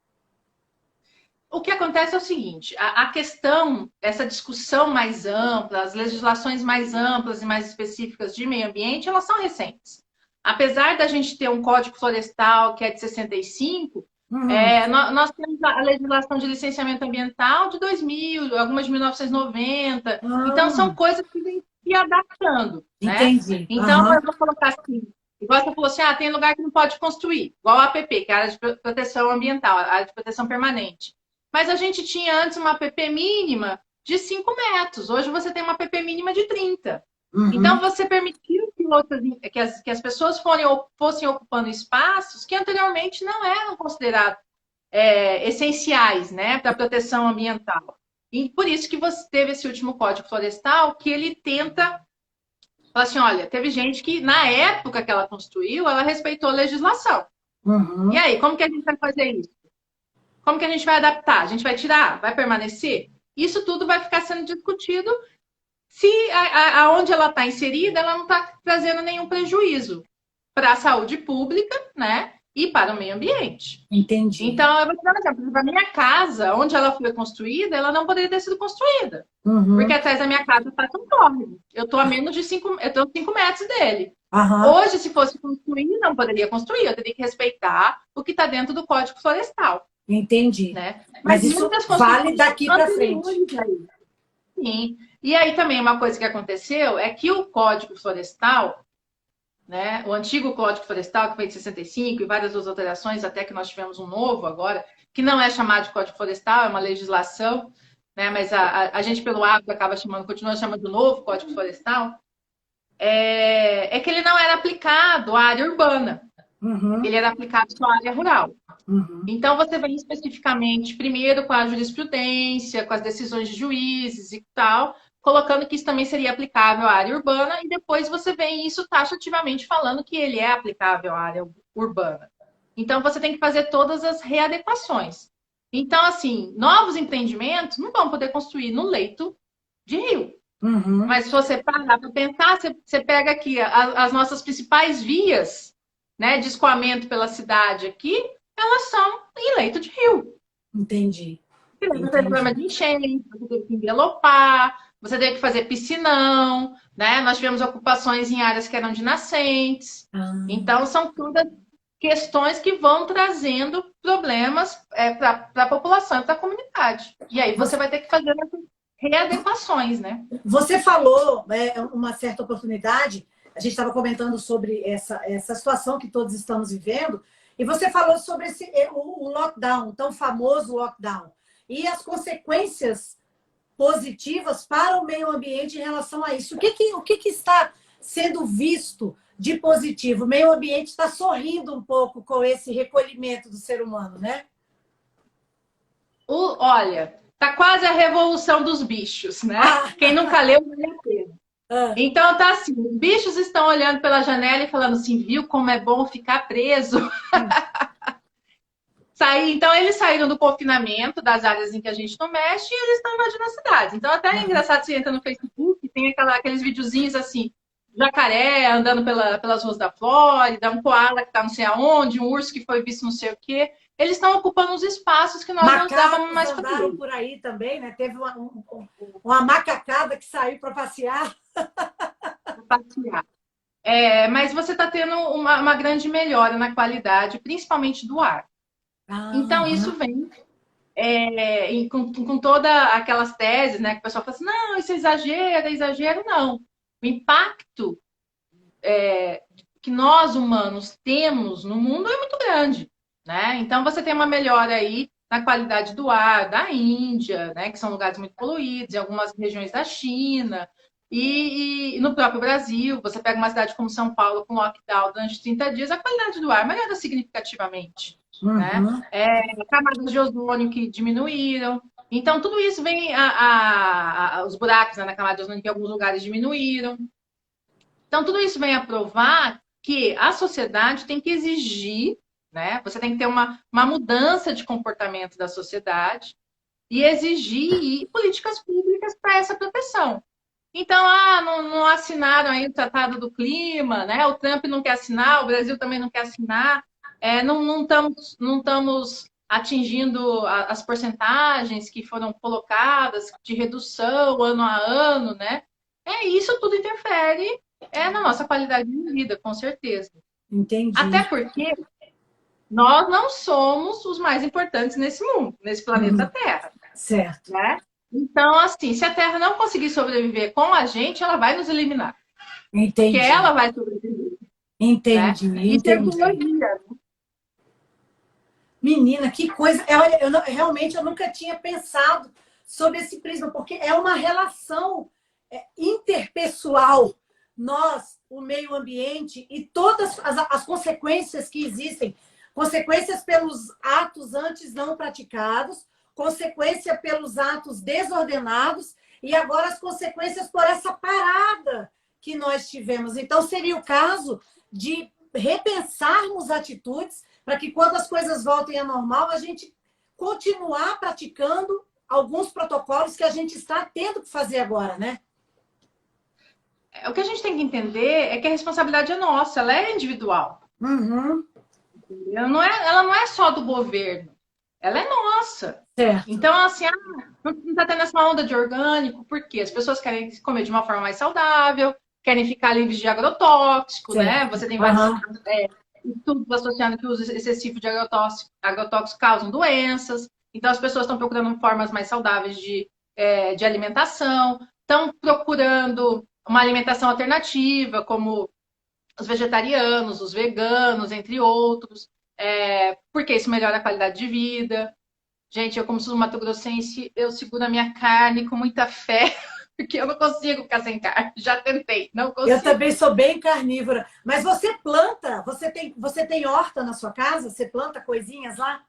B: O que acontece é o seguinte, a questão, essa discussão mais ampla, as legislações mais amplas e mais específicas de meio ambiente, elas são recentes. Apesar da gente ter um Código Florestal que é de 65, nós temos a legislação de licenciamento ambiental de 2000, algumas de 1990. Então, são coisas que vêm se adaptando. Né?
A: Entendi.
B: Então, eu vou colocar assim, igual você falou assim, tem lugar que não pode construir, igual a APP, que é a área de proteção ambiental, a área de proteção permanente. Mas a gente tinha antes uma APP mínima de 5 metros. Hoje você tem uma APP mínima de 30. Então, você permitiu que as pessoas fossem ocupando espaços que anteriormente não eram considerados essenciais, né, para a proteção ambiental. E por isso que você teve esse último Código Florestal, que ele tenta falar assim, olha, teve gente que, na época que ela construiu, ela respeitou a legislação. E aí, como que a gente vai fazer isso? Como que a gente vai adaptar? A gente vai tirar? Vai permanecer? Isso tudo vai ficar sendo discutido se aonde ela está inserida, ela não está trazendo nenhum prejuízo para a saúde pública, né? E para o meio ambiente.
A: Entendi.
B: Então, eu vou te dar um exemplo. A minha casa, onde ela foi construída, ela não poderia ter sido construída. Porque atrás da minha casa está um córrego. Eu estou a menos de 5 metros dele. Hoje, se fosse construir, não poderia construir. Eu teria que respeitar o que está dentro do Código Florestal.
A: Entendi.
B: Né?
A: Mas isso vale daqui para frente.
B: Sim. E aí também uma coisa que aconteceu é que o Código Florestal, né, o antigo Código Florestal, que foi de 65, e várias outras alterações, até que nós tivemos um novo agora, que não é chamado de Código Florestal, é uma legislação, né, mas a gente, pelo hábito, continua chamando de novo Código Florestal, é que ele não era aplicado à área urbana. Ele era aplicado só à área rural. Então, você vem especificamente, primeiro, com a jurisprudência, com as decisões de juízes e tal, colocando que isso também seria aplicável à área urbana, e depois você vem isso taxativamente falando que ele é aplicável à área urbana. Então, você tem que fazer todas as readequações. Então, assim, novos empreendimentos não vão poder construir no leito de rio. Mas se você parar para pensar, você pega aqui as nossas principais vias, né, de escoamento pela cidade aqui, elas são em leito de rio.
A: Entendi.
B: Você tem problema de enchente, você tem que envelopar, você tem que fazer piscinão, né? Nós tivemos ocupações em áreas que eram de nascentes. Então, são todas questões que vão trazendo problemas para a população e para a comunidade. E aí você vai ter que fazer readequações, né?
A: Você falou, uma certa oportunidade, a gente estava comentando sobre essa situação que todos estamos vivendo, e você falou sobre o lockdown, o tão famoso lockdown, e as consequências positivas para o meio ambiente em relação a isso. O que está sendo visto de positivo? O meio ambiente está sorrindo um pouco com esse recolhimento do ser humano, né?
B: Olha, tá quase a revolução dos bichos, né? Quem nunca leu, vale a pena. Então tá assim, os bichos estão olhando pela janela e falando assim, viu como é bom ficar preso? Então eles saíram do confinamento das áreas em que a gente não mexe e eles estão invadindo a cidade. Então até é engraçado, você entra no Facebook, tem aqueles videozinhos assim, jacaré andando pelas ruas da Flórida, um koala que tá não sei aonde, um urso que foi visto não sei o quê. Eles estão ocupando os espaços que nós não dávamos mais para
A: andaram por aí também, né? Teve uma macacada que saiu para passear.
B: Mas você está tendo uma grande melhora na qualidade, principalmente do ar. Então, isso vem com todas aquelas teses, né? Que o pessoal fala assim, não, isso é exagero, não. O impacto que nós, humanos, temos no mundo é muito grande, né? Então, você tem uma melhora aí na qualidade do ar da Índia, né? Que são lugares muito poluídos, em algumas regiões da China, e no próprio Brasil, você pega uma cidade como São Paulo com lockdown durante 30 dias, a qualidade do ar melhora significativamente. Né? Camadas de ozônio que diminuíram. Então, tudo isso vem... os buracos, né, na camada de ozônio que em alguns lugares diminuíram. Então, tudo isso vem a provar que a sociedade tem que exigir, né? Você tem que ter uma mudança de comportamento da sociedade e exigir políticas públicas para essa proteção. Então, não assinaram aí o Tratado do Clima, né? O Trump não quer assinar, o Brasil também não quer assinar. Não estamos atingindo as porcentagens que foram colocadas de redução ano a ano, né? Isso tudo interfere na nossa qualidade de vida, com certeza.
A: Entendi.
B: Até porque nós não somos os mais importantes nesse mundo, nesse planeta Terra.
A: Certo.
B: Né? Então, assim, se a Terra não conseguir sobreviver com a gente, ela vai nos eliminar.
A: Entendi.
B: Porque ela vai sobreviver.
A: Entendi,
B: né? Isso é biologia.
A: Menina, que coisa. Olha, realmente eu nunca tinha pensado sobre esse prisma, porque é uma relação interpessoal. Nós, o meio ambiente e todas as consequências que existem. Consequências pelos atos antes não praticados, consequência pelos atos desordenados e agora as consequências por essa parada que nós tivemos. Então, seria o caso de repensarmos atitudes para que, quando as coisas voltem ao normal, a gente continuar praticando alguns protocolos que a gente está tendo que fazer agora, né?
B: O que a gente tem que entender é que a responsabilidade é nossa, ela é individual.
A: Uhum.
B: Ela não é só do governo, ela é nossa.
A: Certo.
B: Então, assim, não está tendo essa onda de orgânico, porque as pessoas querem comer de uma forma mais saudável, querem ficar livres de agrotóxico,
A: certo.
B: né? Você tem vários estudos associando que o uso excessivo de agrotóxico causam doenças. Então, as pessoas estão procurando formas mais saudáveis de alimentação, estão procurando uma alimentação alternativa, como os vegetarianos, os veganos, entre outros, porque isso melhora a qualidade de vida. Gente, eu como sou mato-grossense, eu seguro a minha carne com muita fé, porque eu não consigo ficar sem carne. Já tentei, não consigo.
A: Eu também sou bem carnívora. Mas você planta? Você tem horta na sua casa? Você planta coisinhas lá?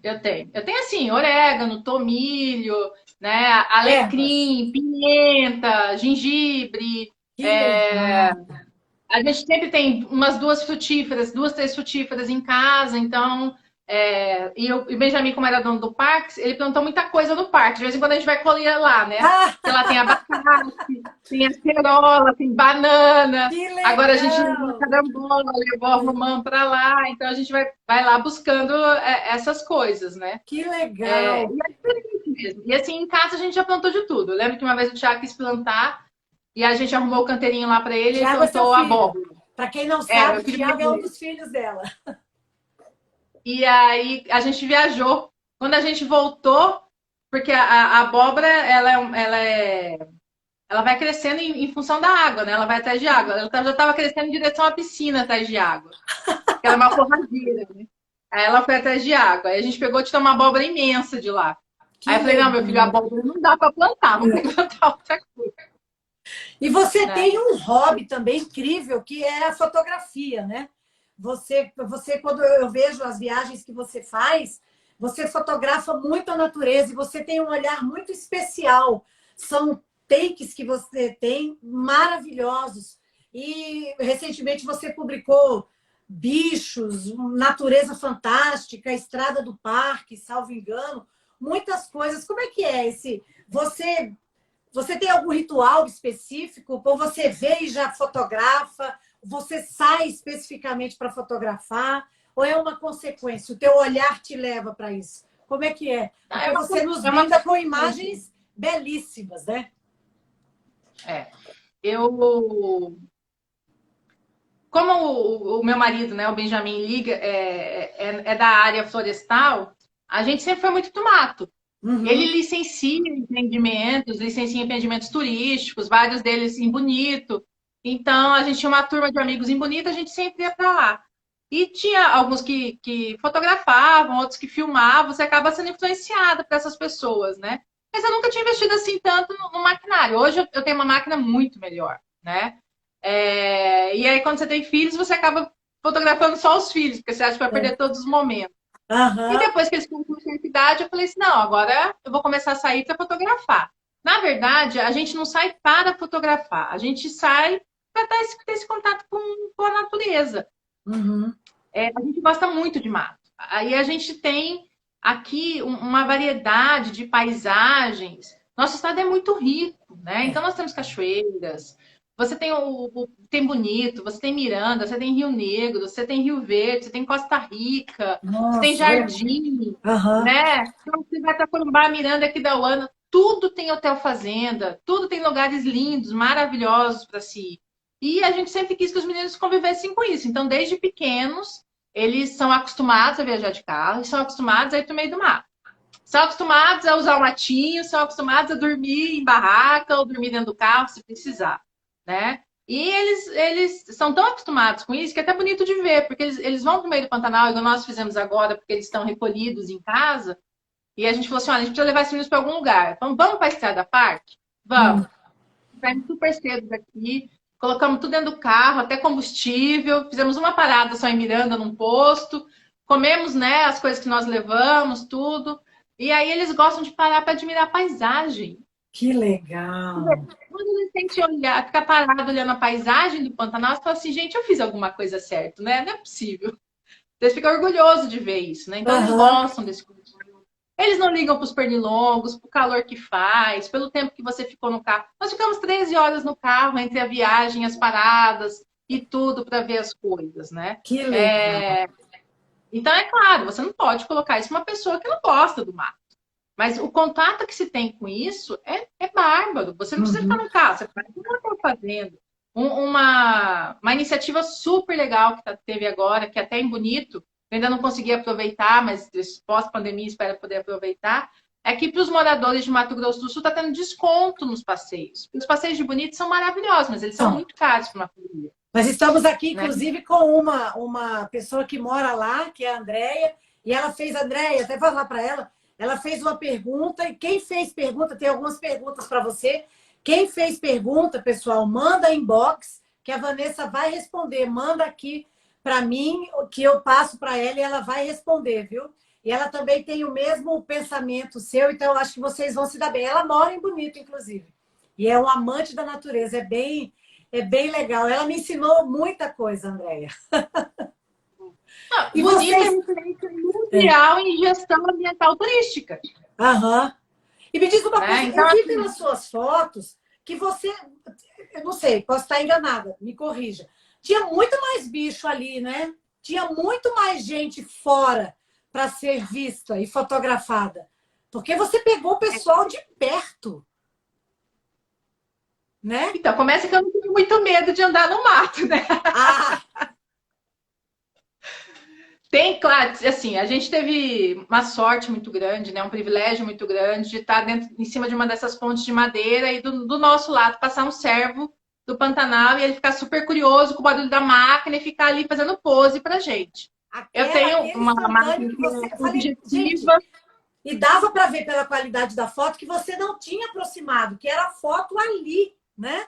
B: Eu tenho. Eu tenho, assim, orégano, tomilho, né, alecrim, pimenta, gengibre.
A: Que legal.
B: A gente sempre tem umas duas, três frutíferas em casa, então. E o Benjamin, como era dono do parque, ele plantou muita coisa no parque. De vez em quando a gente vai colher lá, né? Porque lá tem abacate, tem acerola, tem banana.
A: Que legal.
B: Agora a gente levou carambola, levou a romã para lá. Então a gente vai lá buscando essas coisas, né?
A: Que legal.
B: E é diferente mesmo. E assim, em casa a gente já plantou de tudo. Eu lembro que uma vez o Thiago quis plantar e a gente arrumou o canteirinho lá para ele e ele plantou abóbora.
A: Para quem não sabe, o Thiago é um dos filhos dela.
B: E aí a gente viajou. Quando a gente voltou, porque a abóbora ela vai crescendo em função da água, né? Ela vai atrás de água. Ela já estava crescendo em direção à piscina atrás de água. Ela é uma forrageira, né? Aí ela foi atrás de água. Aí a gente pegou de uma abóbora imensa de lá. Aí eu falei, não, meu filho, a abóbora não dá para plantar, vamos ter que plantar outra coisa.
A: E você tem um hobby também incrível, que é a fotografia, né? Você, quando eu vejo as viagens que você faz, você fotografa muito a natureza e você tem um olhar muito especial. São takes que você tem maravilhosos. E recentemente você publicou bichos, natureza fantástica, Estrada do Parque, salvo engano, muitas coisas. Como é que é esse? Você tem algum ritual específico? Ou você vê e já fotografa? Você sai especificamente para fotografar? Ou é uma consequência? O teu olhar te leva para isso? Como é que é? Porque você nos brinda com imagens belíssimas, né?
B: Como o meu marido, né, o Benjamin Liga, é da área florestal, a gente sempre foi muito do mato. Uhum. Ele licencia empreendimentos turísticos, vários deles em Bonito. Então, a gente tinha uma turma de amigos em Bonito, a gente sempre ia para lá. E tinha alguns que fotografavam, outros que filmavam, você acaba sendo influenciada por essas pessoas, né? Mas eu nunca tinha investido assim tanto no maquinário. Hoje eu tenho uma máquina muito melhor, né? E aí, quando você tem filhos, você acaba fotografando só os filhos, porque você acha que vai perder todos os momentos.
A: Uhum.
B: E depois que eles concluíram a idade, eu falei assim, não, agora eu vou começar a sair para fotografar. Na verdade, a gente não sai para fotografar, a gente sai para ter esse contato com a natureza.
A: Uhum.
B: A gente gosta muito de mato. Aí a gente tem aqui uma variedade de paisagens. Nosso estado é muito rico, né? Então nós temos cachoeiras, você tem tem Bonito, você tem Miranda, você tem Rio Negro, você tem Rio Verde, você tem Costa Rica, você tem Jardim, né? Então você vai para Corumbá, Miranda, Aquidauana, tudo tem hotel fazenda, tudo tem lugares lindos, maravilhosos para se ir. E a gente sempre quis que os meninos convivessem com isso. Então, desde pequenos, eles são acostumados a viajar de carro, são acostumados a ir para o meio do mato. São acostumados a usar o matinho, são acostumados a dormir em barraca ou dormir dentro do carro, se precisar, né? E eles são tão acostumados com isso que é até bonito de ver, porque eles vão pro meio do Pantanal, igual nós fizemos agora, porque eles estão recolhidos em casa. E a gente falou assim: olha, a gente precisa levar esses meninos para algum lugar. Então, vamos para a Estrada Parque?
A: Hum.
B: Vamos. Saímos super cedo daqui, colocamos tudo dentro do carro, até combustível, fizemos uma parada só em Miranda, num posto, comemos, né, as coisas que nós levamos, tudo. E aí eles gostam de parar para admirar a paisagem.
A: Que legal.
B: Quando eles têm que olhar, ficar parado olhando a paisagem do Pantanal, você fala assim, gente, eu fiz alguma coisa certa, né? Não é possível. Eles ficam orgulhosos de ver isso, né? Então eles
A: Aham.
B: gostam desse conteúdo. Eles não ligam para os pernilongos, para o calor que faz, pelo tempo que você ficou no carro. Nós ficamos 13 horas no carro, entre a viagem, as paradas e tudo para ver as coisas, né?
A: Que legal.
B: Então, é claro, você não pode colocar isso uma pessoa que não gosta do mar. Mas o contato que se tem com isso é bárbaro. Você não precisa ficar
A: Uhum.
B: no carro, você faz o que eu estou fazendo. Uma iniciativa super legal que teve agora, que é até em Bonito, eu ainda não consegui aproveitar, mas pós-pandemia espero poder aproveitar, é que para os moradores de Mato Grosso do Sul está tendo desconto nos passeios. Os passeios de Bonito são maravilhosos, mas eles são
A: Então,
B: muito caros para uma família.
A: nós estamos aqui,
B: Né?
A: inclusive, com uma pessoa que mora lá, que é a Andréia, e ela fez, Andréia, até falar para ela fez uma pergunta, e quem fez pergunta, tem algumas perguntas para você. Quem fez pergunta, pessoal, manda inbox, que a Vanessa vai responder. Manda aqui para mim, que eu passo para ela e ela vai responder, viu? E ela também tem o mesmo pensamento seu, então eu acho que vocês vão se dar bem. Ela mora em Bonito, inclusive. E é um amante da natureza, é bem legal. Ela me ensinou muita coisa, Andréia.
B: Não,
A: E
B: Bonito é
A: vocês.
B: referência mundial em gestão ambiental turística.
A: Aham. E me diz uma
B: Né?
A: coisa,
B: Então,
A: eu vi
B: assim,
A: pelas suas fotos que você, eu não sei, posso estar enganada, me corrija. Tinha muito mais bicho ali, né? Tinha muito mais gente fora para ser vista e fotografada. Porque você pegou o pessoal de perto, né?
B: então, começa que eu não tenho muito medo de andar no mato, né?
A: Ah,
B: Tem, claro, assim, a gente teve uma sorte muito grande, né? Um privilégio muito grande de estar em cima de uma dessas pontes de madeira e do nosso lado passar um servo do Pantanal e ele ficar super curioso com o barulho da máquina e ficar ali fazendo pose pra gente. Eu tenho
A: aquele
B: uma
A: instantâneo
B: máquina
A: que
B: que
A: você.
B: é
A: Eu falei, gente,
B: objetiva.
A: e dava para ver pela qualidade da foto que você não tinha aproximado, que era a foto ali, né?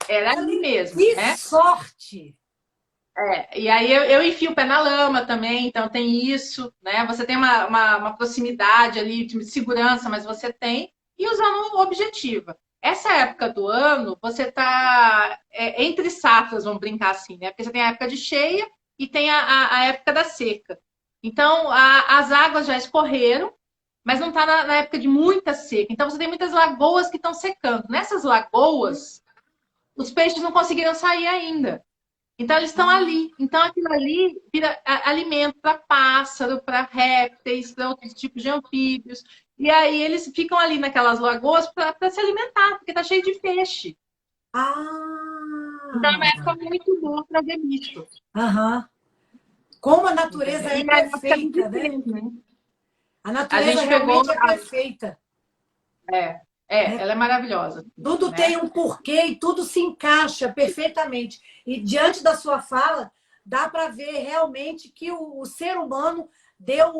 B: Era ali
A: Falei,
B: mesmo,
A: que
B: né?
A: sorte!
B: E aí eu enfio o pé na lama também, então tem isso, né? Você tem uma proximidade ali de segurança, mas você tem, e usando objetiva. Essa época do ano, você está entre safras, vamos brincar assim, né? Porque você tem a época de cheia e tem a época da seca. Então, as águas já escorreram, mas não está na época de muita seca. Então, você tem muitas lagoas que estão secando. Nessas lagoas, os peixes não conseguiram sair ainda. Então, eles estão ali. Então, aquilo ali vira alimento para pássaro, para répteis, para outros tipos de anfíbios. E aí, eles ficam ali naquelas lagoas para se alimentar, porque está cheio de peixe. Então, é uma
A: Ah!
B: época muito boa para ver bicho.
A: Aham. Como a natureza
B: Entendeu?
A: é
B: E a época de
A: perfeita, né?
B: três, né?
A: A
B: A
A: natureza
B: gente pegou.
A: realmente é perfeita, né?
B: Ela é maravilhosa.
A: Tudo tem
B: Né?
A: um porquê e tudo se encaixa perfeitamente. E diante da sua fala, dá para ver realmente que o ser humano deu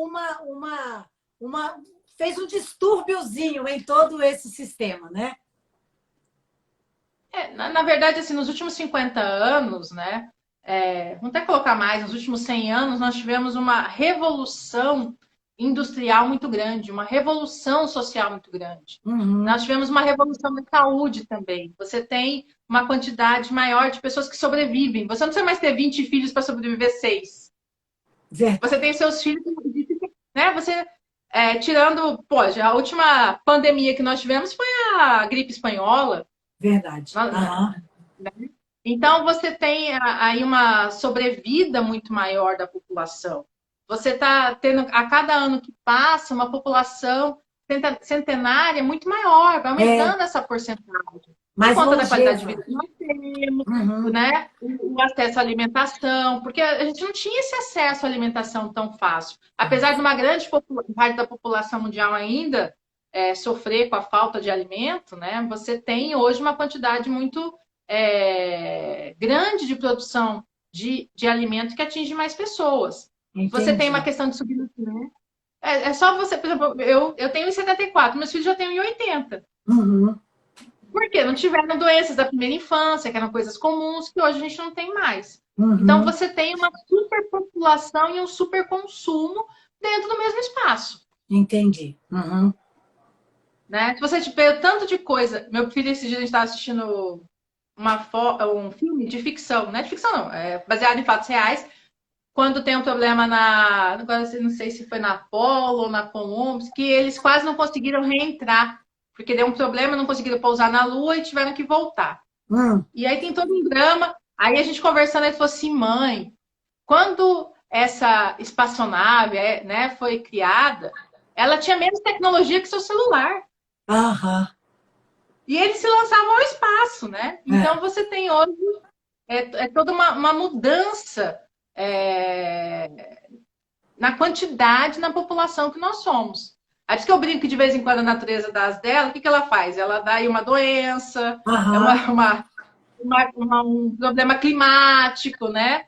A: fez um distúrbiozinho em todo esse sistema, né?
B: Na verdade, assim, nos últimos 50 anos, né? Vamos até colocar mais, nos últimos 100 anos, nós tivemos uma revolução industrial muito grande, uma revolução social muito grande.
A: Uhum.
B: Nós tivemos uma revolução na saúde também. Você tem uma quantidade maior de pessoas que sobrevivem. Você não precisa mais ter 20 filhos para sobreviver 6. Você
A: Verdade,
B: tem seus filhos, né? Você, tirando, pô, a última pandemia que nós tivemos foi a gripe espanhola.
A: verdade. Aham.
B: Então, você tem aí uma sobrevida muito maior da população. Você está tendo, a cada ano que passa, uma população centenária muito maior, vai
A: É,
B: aumentando essa porcentagem. Por
A: mais
B: conta da qualidade de vida
A: longeva.
B: que nós temos,
A: Uhum.
B: né? O acesso à alimentação, porque a gente não tinha esse acesso à alimentação tão fácil. Apesar de uma grande parte da população mundial ainda sofrer com a falta de alimento, né? Você tem hoje uma quantidade muito grande de produção de alimento que atinge mais pessoas.
A: Entendi.
B: Você tem uma questão de subnutrição. É só você, por exemplo, eu tenho 1,74, meus filhos já têm 1,80.
A: Uhum.
B: Por quê? Não tiveram doenças da primeira infância, que eram coisas comuns, que hoje a gente não tem mais.
A: Uhum.
B: Então, você tem uma superpopulação e um superconsumo dentro do mesmo espaço.
A: Entendi. Uhum.
B: Né? Se você tiver tanto de coisa... Meu filho, esse dia, a gente estava assistindo um filme de ficção. Não é de ficção, não. É baseado em fatos reais. Quando tem um problema agora não sei se foi na Apollo ou na Columbus, que eles quase não conseguiram reentrar. Porque deu um problema, não conseguiram pousar na Lua e tiveram que voltar. E aí tem todo um drama. Aí a gente conversando, ele falou assim, mãe, quando essa espaçonave, né, foi criada, ela tinha menos tecnologia que seu celular.
A: Aham.
B: E eles se lançavam ao espaço, né? Então você tem hoje toda uma mudança na quantidade, na população que nós somos. Aí diz que eu brinco que de vez em quando a natureza dá as dela, o que ela faz? Ela dá aí uma doença, um problema climático, né?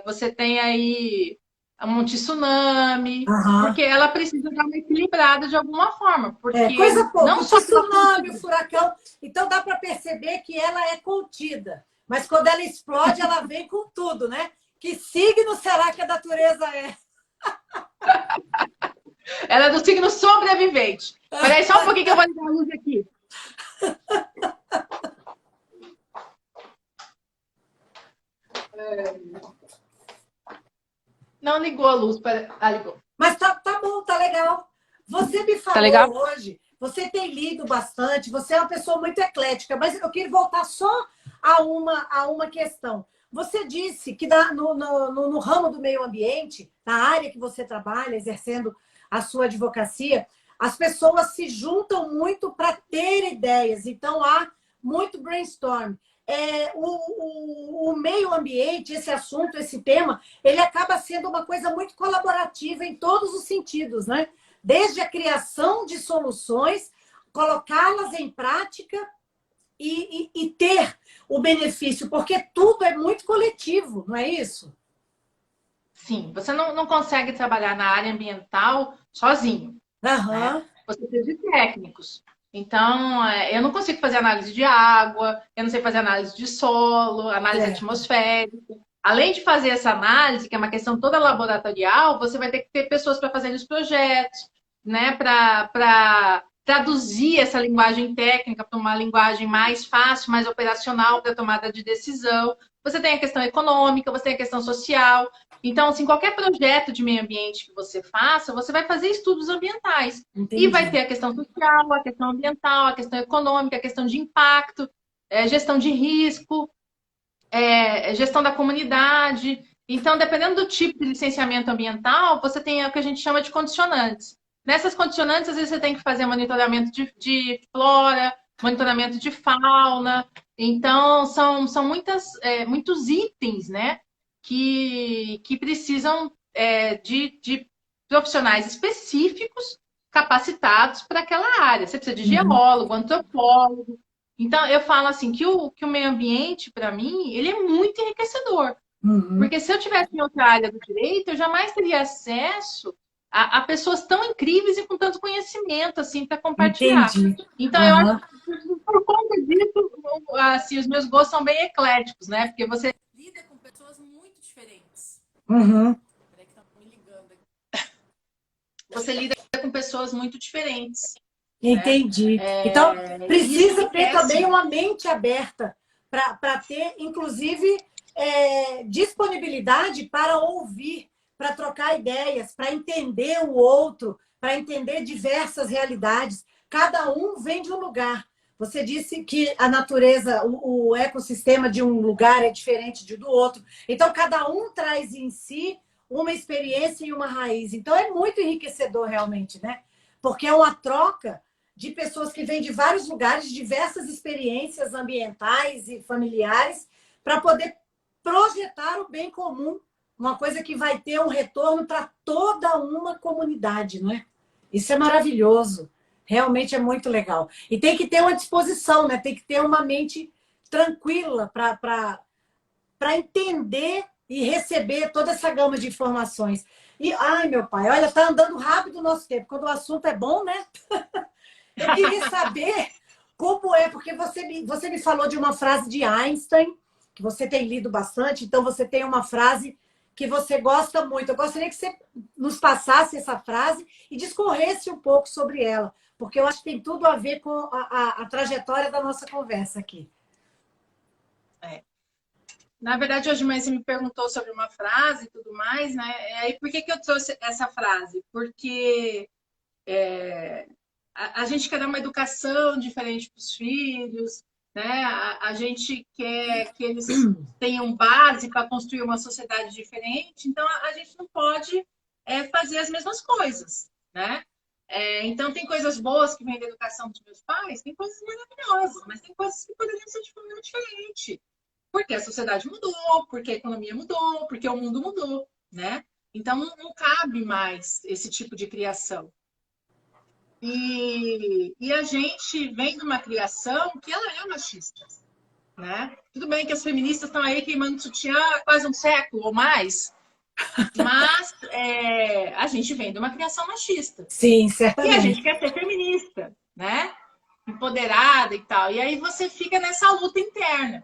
B: Você tem aí um tsunami, porque ela precisa dar uma equilibrada de alguma forma. Porque
A: coisa pouca,
B: não só
A: tsunami, o furacão. Então dá para perceber que ela é contida. Mas quando ela explode, ela vem com tudo, né? Que signo será que a natureza é?
B: Ela é do signo sobrevivente. Peraí, só um pouquinho que eu vou ligar a luz aqui. Não ligou a luz. Ligou.
A: Mas tá bom, tá legal. Você me falou hoje, você tem lido bastante, você é uma pessoa muito eclética, mas eu queria voltar só a uma questão. Você disse que no ramo do meio ambiente, na área que você trabalha, exercendo a sua advocacia, as pessoas se juntam muito para ter ideias. Então, há muito brainstorm. O meio ambiente, esse assunto, esse tema, ele acaba sendo uma coisa muito colaborativa em todos os sentidos, né? Desde a criação de soluções, colocá-las em prática e ter o benefício, porque tudo é muito coletivo, não é isso?
B: Sim, você não consegue trabalhar na área ambiental sozinho. Né? Você precisa de técnicos. Então, eu não consigo fazer análise de água, eu não sei fazer análise de solo, análise atmosférica. Além de fazer essa análise, que é uma questão toda laboratorial, você vai ter que ter pessoas para fazer os projetos, né? Para traduzir essa linguagem técnica para uma linguagem mais fácil, mais operacional para tomada de decisão. Você tem a questão econômica, você tem a questão social. Então, assim, qualquer projeto de meio ambiente que você faça, você vai fazer estudos ambientais.
A: Entendi.
B: E vai ter a questão social, a questão ambiental, a questão econômica, a questão de impacto, gestão de risco, gestão da comunidade. Então, dependendo do tipo de licenciamento ambiental, você tem o que a gente chama de condicionantes. Nessas condicionantes, às vezes você tem que fazer monitoramento de flora, monitoramento de fauna. Então, são muitos itens, né? Que precisam de profissionais específicos capacitados para aquela área. Você precisa de geólogo, antropólogo. Então, eu falo assim, que o meio ambiente, para mim, ele é muito enriquecedor. Porque se eu tivesse em outra área do direito, eu jamais teria acesso a pessoas tão incríveis e com tanto conhecimento, assim, para compartilhar.
A: Entendi.
B: Então, eu acho que por conta disso, assim, os meus gostos são bem ecléticos, né? Porque você lida com pessoas muito diferentes. Peraí que tá me ligando aqui. Você lida com pessoas muito diferentes.
A: Entendi. Então, precisa ter também uma mente aberta para ter, inclusive, disponibilidade para ouvir, para trocar ideias, para entender o outro, para entender diversas realidades. Cada um vem de um lugar. Você disse que a natureza, o ecossistema de um lugar é diferente do outro. Então, cada um traz em si uma experiência e uma raiz. Então, é muito enriquecedor realmente, né? Porque é uma troca de pessoas que vêm de vários lugares, diversas experiências ambientais e familiares, para poder projetar o bem comum, uma coisa que vai ter um retorno para toda uma comunidade, não é? Isso é maravilhoso. Realmente é muito legal. E tem que ter uma disposição, né? Tem que ter uma mente tranquila para entender e receber toda essa gama de informações. E, ai, meu pai, olha, tá andando rápido o nosso tempo. Quando o assunto é bom, né? Eu queria saber como é, porque você me falou de uma frase de Einstein, que você tem lido bastante, então você tem uma frase que você gosta muito. Eu gostaria que você nos passasse essa frase e discorresse um pouco sobre ela, porque eu acho que tem tudo a ver com a trajetória da nossa conversa aqui.
B: Na verdade, hoje de manhã você me perguntou sobre uma frase e tudo mais, né? Aí por que eu trouxe essa frase? Porque a gente quer dar uma educação diferente para os filhos, né? A gente quer que eles tenham base para construir uma sociedade diferente, então a gente não pode fazer as mesmas coisas, né? Então, tem coisas boas que vêm da educação dos meus pais, tem coisas maravilhosas, mas tem coisas que poderiam ser de forma diferente. Porque a sociedade mudou, porque a economia mudou, porque o mundo mudou, né? Então, não cabe mais esse tipo de criação. E a gente vem de uma criação que ela é machista, né? Tudo bem que as feministas estão aí queimando sutiã há quase um século ou mais, mas a gente vem de uma criação machista.
A: Sim,
B: E a
A: certamente.
B: gente quer ser feminista, né? Empoderada e tal. E aí você fica nessa luta interna.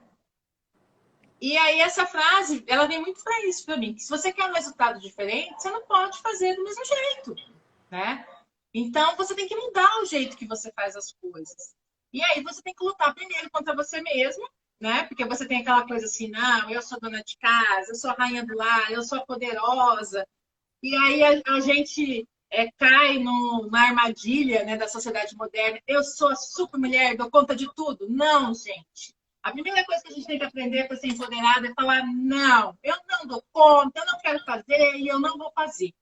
B: E aí essa frase, ela vem muito para isso para mim, que se você quer um resultado diferente, você não pode fazer do mesmo jeito, né? Então você tem que mudar o jeito que você faz as coisas. E aí você tem que lutar primeiro contra você mesmo, né? Porque você tem aquela coisa assim, não, eu sou dona de casa, eu sou a rainha do lar, eu sou a poderosa. E aí a gente cai na armadilha, né, da sociedade moderna. Eu sou a super mulher, dou conta de tudo. Não, gente. A primeira coisa que a gente tem que aprender para ser empoderada é falar: não, eu não dou conta, eu não quero fazer e eu não vou fazer.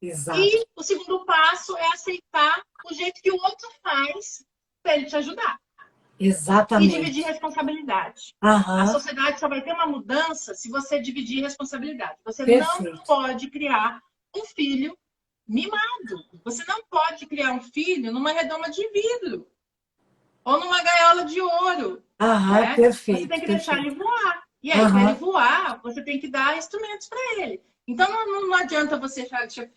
A: Exato.
B: E o segundo passo é aceitar o jeito que o outro faz para ele te ajudar.
A: Exatamente.
B: E dividir responsabilidade.
A: Aham.
B: A sociedade só vai ter uma mudança se você dividir responsabilidade. Você
A: Perfeito.
B: não pode criar um filho mimado. Você não pode criar um filho numa redoma de vidro ou numa gaiola de ouro.
A: Aham,
B: Né?
A: perfeito.
B: Você tem que
A: perfeito.
B: deixar ele voar. E aí, para ele voar, você tem que dar instrumentos para ele. Então, não adianta você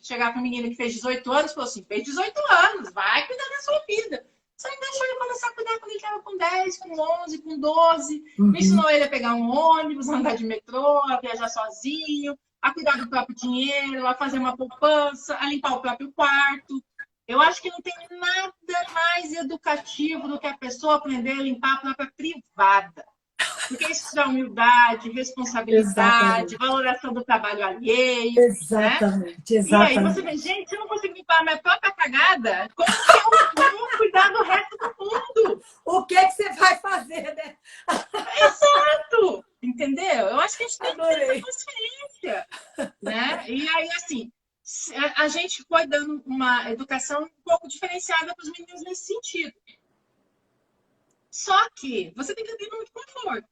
B: chegar para um menino que fez 18 anos e falar assim: fez 18 anos, vai cuidar da sua vida. Você não deixou ele começar a cuidar quando ele estava com 10, com 11, com 12. Não ensinou ele a pegar um ônibus, a andar de metrô, a viajar sozinho, a cuidar do próprio dinheiro, a fazer uma poupança, a limpar o próprio quarto. Eu acho que não tem nada mais educativo do que a pessoa aprender a limpar a própria privada. Porque isso dá humildade, responsabilidade, valoração do trabalho alheio.
A: Exatamente,
B: né?
A: exatamente.
B: E aí você vê, gente, se eu não consigo limpar a minha própria cagada, como que eu vou cuidar do resto do mundo?
A: O que é que você vai fazer, né?
B: Exato! Entendeu? Eu acho que a gente tem que ter essa consciência. Né? E aí, assim, a gente foi dando uma educação um pouco diferenciada para os meninos nesse sentido. Só que você tem que ter muito conforto.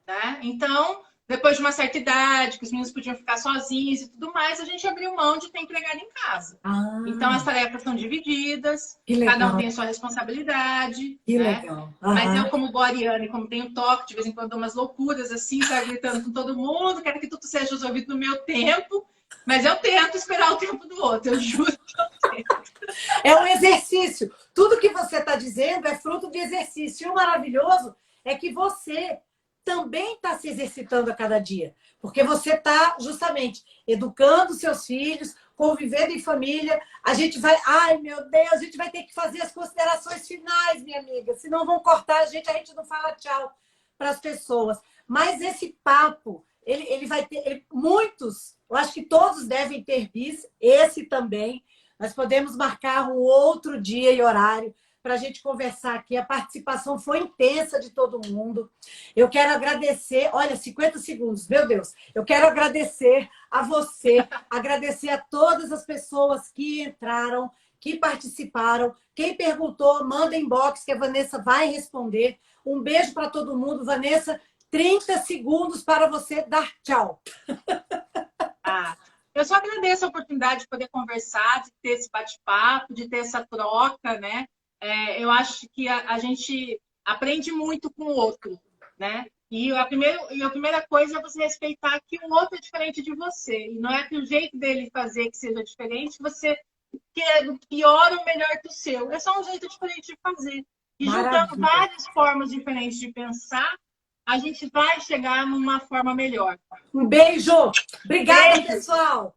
B: Né? Então, depois de uma certa idade, que os meninos podiam ficar sozinhos e tudo mais, a gente abriu mão de ter empregado em casa. Então, as tarefas são divididas, cada um tem a sua responsabilidade.
A: Que
B: né?
A: legal.
B: Mas eu, como boa Ariane, como tenho toque, de vez em quando dou umas loucuras, assim, sabe, gritando com todo mundo, quero que tudo seja resolvido no meu tempo, mas eu tento esperar o tempo do outro, eu juro que eu tento.
A: É um exercício. Tudo que você está dizendo é fruto de exercício. E o maravilhoso é que você também está se exercitando a cada dia. Porque você está justamente educando seus filhos, convivendo em família. A gente vai... Ai, meu Deus, a gente vai ter que fazer as considerações finais, minha amiga. Senão vão cortar a gente não fala tchau para as pessoas. Mas esse papo, ele vai ter... muitos, eu acho que todos devem ter bis, esse também. Nós podemos marcar um outro dia e horário para a gente conversar aqui. A participação foi intensa de todo mundo. Eu quero agradecer, olha, 50 segundos, meu Deus. Eu quero agradecer a você, agradecer a todas as pessoas que entraram, que participaram. Quem perguntou, manda inbox que a Vanessa vai responder. Um beijo para todo mundo. Vanessa, 30 segundos para você dar tchau.
B: Eu só agradeço a oportunidade de poder conversar, de ter esse bate-papo, de ter essa troca, né? Eu acho que a gente aprende muito com o outro, né? E a primeira coisa é você respeitar que o outro é diferente de você. E não é que o jeito dele fazer que seja diferente, você quer o pior ou melhor que o seu. É só um jeito diferente de fazer. E juntando
A: Maravilha.
B: várias formas diferentes de pensar, a gente vai chegar numa forma melhor.
A: Um beijo. Obrigada,
B: Beijo.
A: pessoal.